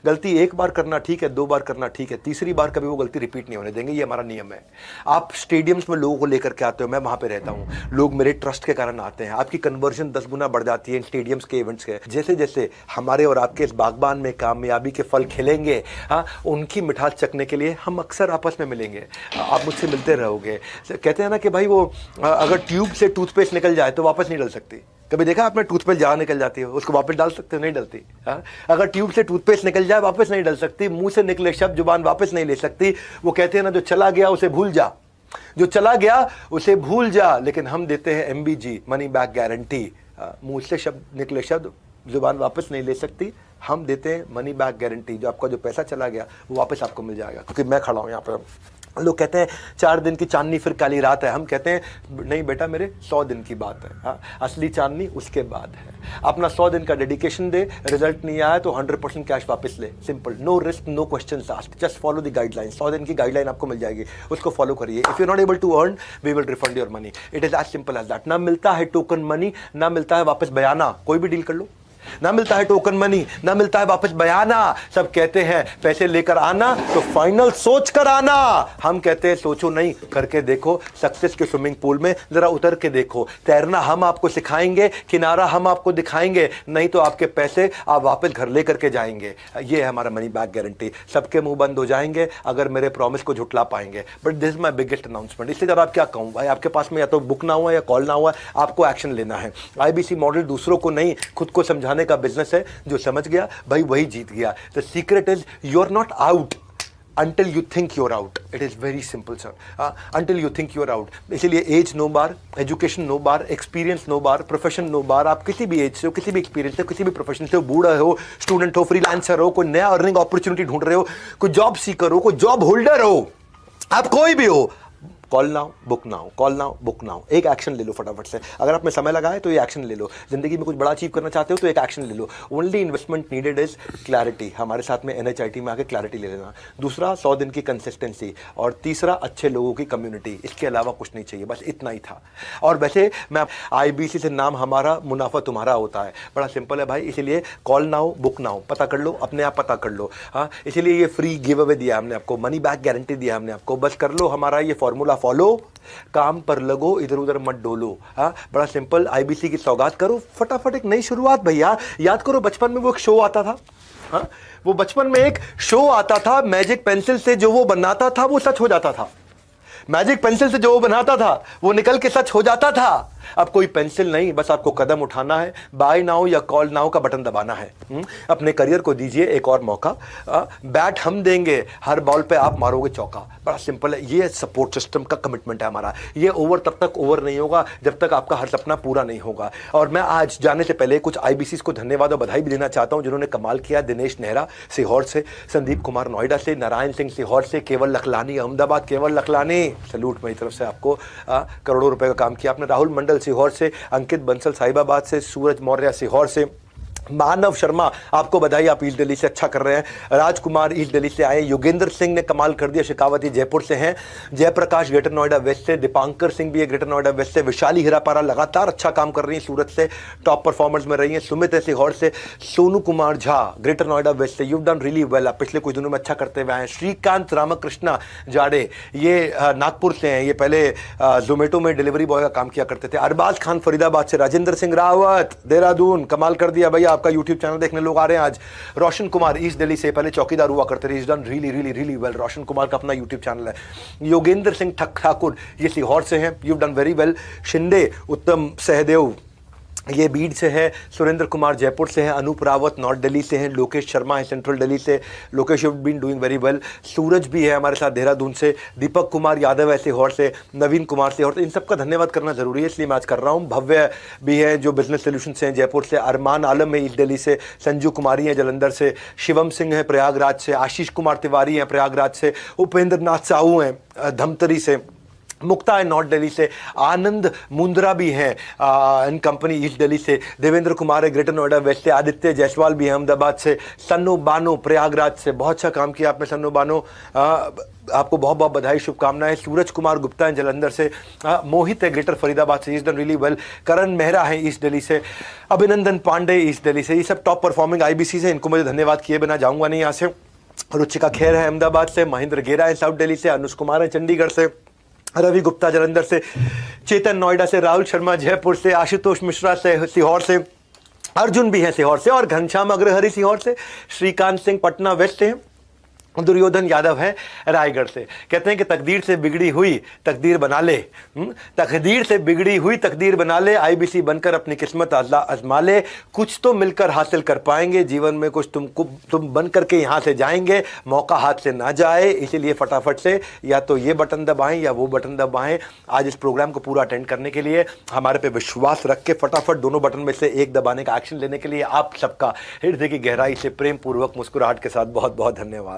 [SPEAKER 1] गलती एक बार करना ठीक है, 2 बार करना ठीक है, तीसरी बार कभी वो गलती रिपीट नहीं होने देंगे। ये हमारा नियम है। आप स्टेडियम्स में में लोगों को लेकर के आते हो, मैं वहां पे रहता हूं, लोग मेरे ट्रस्ट के कारण आते हैं, आपकी कन्वर्जन 10 गुना बढ़ जाती है इन स्टेडियम्स के इवेंट्स के। जैसे जैसे हमारे और आपके इस बागबान में कामयाबी के फल खिलेंगे, हाँ, उनकी मिठास चखने के लिए हम अक्सर आपस में मिलेंगे, आप मुझसे मिलते रहोगे। कहते हैं ना कि भाई वो अगर ट्यूब से टूथपेस्ट निकल जाए तो वापस नहीं डल सकती। कभी देखा आपने टूथपेस्ट जहाँ निकल जाती है उसको वापस डाल सकते हो? नहीं डलती। हाँ, अगर ट्यूब से टूथपेस्ट निकल जाए वापस नहीं डल सकती। मुंह से निकले शब्द जुबान वापस नहीं ले सकती। वो कहते हैं ना, जो चला गया उसे भूल जा, जो चला गया उसे भूल जा। लेकिन हम देते हैं MBG, मनी बैक गारंटी। मुंह से शब्द निकले शब्द जुबान वापस नहीं ले सकती, हम देते हैं मनी बैक गारंटी। जो आपका जो पैसा चला गया वो वापस आपको मिल जाएगा। क्योंकि मैं खड़ा हूँ यहाँ पर, लोग कहते हैं 4 दिन की चांदनी फिर काली रात है, हम कहते हैं नहीं बेटा मेरे 100 दिन की बात है। हाँ, असली चांदनी उसके बाद है। अपना 100 दिन का डेडिकेशन दे, रिजल्ट नहीं आया तो 100% कैश वापस ले। Simple, no risk, no questions asked, just follow the guideline. 100 दिन की गाइडलाइन आपको मिल जाएगी, उसको फॉलो करिए। If you not able to earn, we will refund your money. It is as simple as that. ना मिलता है टोकन मनी, ना मिलता है वापस बयाना। कोई भी डील कर लो, ना मिलता है टोकन मनी, ना मिलता है वापस बयाना। सब कहते हैं पैसे लेकर आना तो फाइनल सोच कर आना। हम कहते हैं सोचो नहीं, करके देखो। सक्सेस के स्विमिंग पूल में जरा उतर के देखो। तैरना हम आपको सिखाएंगे, किनारा हम आपको दिखाएंगे, नहीं तो आपके पैसे आप वापस घर लेकर के जाएंगे। ये है हमारा मनी बैक गारंटी। सबके मुंह बंद हो जाएंगे अगर मेरे प्रॉमिस को झुटला पाएंगे। But this is my biggest announcement. इसलिए जरा आप क्या कहूँ भाई, आपके पास में या तो बुक ना हुआ या कॉल ना हुआ, आपको एक्शन लेना है। IBC मॉडल दूसरों को नहीं, खुद को समझाने का बिजनेस है। जो समझ गया भाई वही जीत गया। The secret is you are not out until you think you're out. It is very simple, sir. Until you think you're out. इसलिए एज नो बार, एजुकेशन नो बार, एक्सपीरियंस नो बार, प्रोफेशन नो बार। आप किसी भी एज से हो, किसी भी experience से, किसी भी प्रोफेशन से हो, बूढ़ा हो, स्टूडेंट हो, फ्रीलांसर हो, कोई नया अर्निंग अपॉर्चुनिटी ढूंढ रहे हो, कोई जॉब सीकर हो, कोई जॉब होल्डर हो, आप कोई भी हो, call now book now, call now book now. एक एक्शन ले लो फटाफट से। अगर आप में समय लगा है तो ये एक्शन ले लो। जिंदगी में कुछ बड़ा अचीव करना चाहते हो तो एक एक्शन ले लो। Only investment needed is clarity. हमारे साथ में NHIT में आके क्लैरिटी ले लेना। दूसरा 100 दिन की कंसिस्टेंसी, और तीसरा अच्छे लोगों की कम्युनिटी। इसके अलावा कुछ नहीं चाहिए, बस इतना ही था। और वैसे मैं IBC से नाम हमारा, मुनाफा तुम्हारा होता है। बड़ा सिंपल है भाई, इसीलिए कॉल नाउ बुक नाउ। पता कर लो, अपने आप पता कर लो। हाँ, इसीलिए ये फ्री गिव अवे दिया हमने आपको, मनी बैक गारंटी दिया हमने आपको। बस कर लो हमारा ये फॉर्मूला फॉलो, काम पर लगो, इधर उधर मत डोलो। हाँ, बड़ा सिंपल। IBC की सौगात करो फटाफट, एक नई शुरुआत। भैया याद करो बचपन में वो एक शो आता था। हाँ, वो बचपन में एक शो आता था, मैजिक पेंसिल से जो वो बनाता था वो सच हो जाता था। मैजिक पेंसिल से जो वो बनाता था वो निकल के सच हो जाता था। अब कोई पेंसिल नहीं, बस आपको कदम उठाना है, बाय नाउ या कॉल नाउ का बटन दबाना है। अपने करियर को दीजिए एक और मौका। बैट हम देंगे, हर बॉल पे आप मारोगे चौका। बड़ा सिंपल है। ये सपोर्ट सिस्टम का कमिटमेंट है हमारा। ये ओवर तब तक ओवर नहीं होगा जब तक आपका हर सपना पूरा नहीं होगा। और मैं आज जाने से पहले कुछ IBCs को धन्यवाद और बधाई भी देना चाहता हूं जिन्होंने कमाल किया। दिनेश नेहरा सीहोर से, संदीप कुमार नोएडा से, नारायण सिंह सीहोर से, केवल लखलानी अहमदाबाद। केवल लखलानी, सैल्यूट मेरी तरफ से आपको। करोड़ों रुपए का काम किया आपने। राहुल मंडल सीहोर से, अंकित बंसल साहिबाबाद से, सूरज मौर्य सीहोर से, मानव शर्मा आपको बधाई, आप ईस्ट दिल्ली से अच्छा कर रहे हैं। राजकुमार ईस्ट दिल्ली से आए। योगेंद्र सिंह ने कमाल कर दिया, शेखावती जयपुर से हैं। जयप्रकाश ग्रेटर नोएडा वेस्ट से, दीपांकर सिंह भी है ग्रेटर नोएडा वेस्ट से। विशाली हिरापारा लगातार अच्छा काम कर रही है, सूरत से टॉप परफॉर्मेंस में रही है। सुमित है सीहोर से। सोनू कुमार झा ग्रेटर नोएडा वेस्ट से, यू डन रियली वेल, आप पिछले कुछ दिनों में अच्छा करते हुए आए। श्रीकांत रामकृष्णा जाड़े, ये नागपुर से हैं, ये पहले जोमेटो में डिलीवरी बॉय का काम किया करते थे। अरबाज खान फरीदाबाद से। राजेंद्र सिंह रावत देहरादून, कमाल कर दिया भैया, आपका यूट्यूब चैनल देखने लोग आ रहे हैं आज। रोशन कुमार ईस्ट दिल्ली से, पहले चौकीदार हुआ करते थे, is done really really really well. Roshan Kumar का अपना यूट्यूब चैनल है। योगेंद्र सिंह ठाकुर ये सीहोर से हैं, you done very well. Shinde उत्तम सहदेव ये बीड से है। सुरेंद्र कुमार जयपुर से हैं। अनूप रावत नॉर्थ दिल्ली से हैं। लोकेश शर्मा है सेंट्रल दिल्ली से। Lokesh you been doing very well. Suraj भी है हमारे साथ देहरादून से। दीपक कुमार यादव है सीहोर से। नवीन कुमार सीहोर से। इन सबका धन्यवाद करना जरूरी है, इसलिए मैं आज कर रहा हूँ। भव्य भी है जो बिजनेस सोल्यूशन से हैं जयपुर से। अरमान आलम है ईस्ट दिल्ली से। संजू कुमारी हैं जलंधर से। शिवम सिंह है प्रयागराज से। आशीष कुमार तिवारी हैं प्रयागराज से। उपेंद्र नाथ साहू हैं धमतरी से। मुक्ता है नॉर्थ दिल्ली से। आनंद मुंद्रा भी हैं इन कंपनी ईस्ट दिल्ली से। देवेंद्र कुमार है ग्रेटर नोएडा वेस्ट से। आदित्य जायसवाल भी है अहमदाबाद से। सन्नो बानो प्रयागराज से, बहुत अच्छा काम किया आपने सन्नो बानो, आपको बहुत बहुत बधाई शुभकामनाएं। सूरज कुमार गुप्ता है जलंधर से। मोहित है ग्रेटर फरीदाबाद से, इज डन रियली वेल। करण मेहरा है ईस्ट दिल्ली से। अभिनंदन पांडे ईस्ट दिल्ली से। ये सब टॉप परफॉर्मिंग IBC से, इनको मुझे धन्यवाद किए बिना जाऊंगा नहीं यहाँ से। रुचिका खेर है अहमदाबाद से। महेंद्र गेरा है साउथ दिल्ली से। अनुज कुमार है चंडीगढ़ से। रवि गुप्ता जालंधर से, चेतन नोएडा से, राहुल शर्मा जयपुर से, आशुतोष मिश्रा से सीहोर से, अर्जुन भी हैं सीहोर से, और घनश्याम अग्रहरि सीहोर से, श्रीकांत सिंह पटना वेस्ट से हैं, दुर्योधन यादव है रायगढ़ से। कहते हैं कि तकदीर से बिगड़ी हुई तकदीर बना ले, तकदीर से बिगड़ी हुई तकदीर बना ले, आईबीसी बनकर अपनी किस्मत आजमा ले, कुछ तो मिलकर हासिल कर पाएंगे जीवन में, कुछ तुम बन करके यहाँ से जाएंगे, मौका हाथ से ना जाए, इसीलिए फटाफट से या तो ये बटन दबाएं या वो बटन दबाएं। आज इस प्रोग्राम को पूरा अटेंड करने के लिए, हमारे पे विश्वास रख के फटाफट दोनों बटन में से एक दबाने का एक्शन लेने के लिए आप सबका हृदय की गहराई से प्रेम पूर्वक मुस्कुराहट के साथ बहुत बहुत धन्यवाद।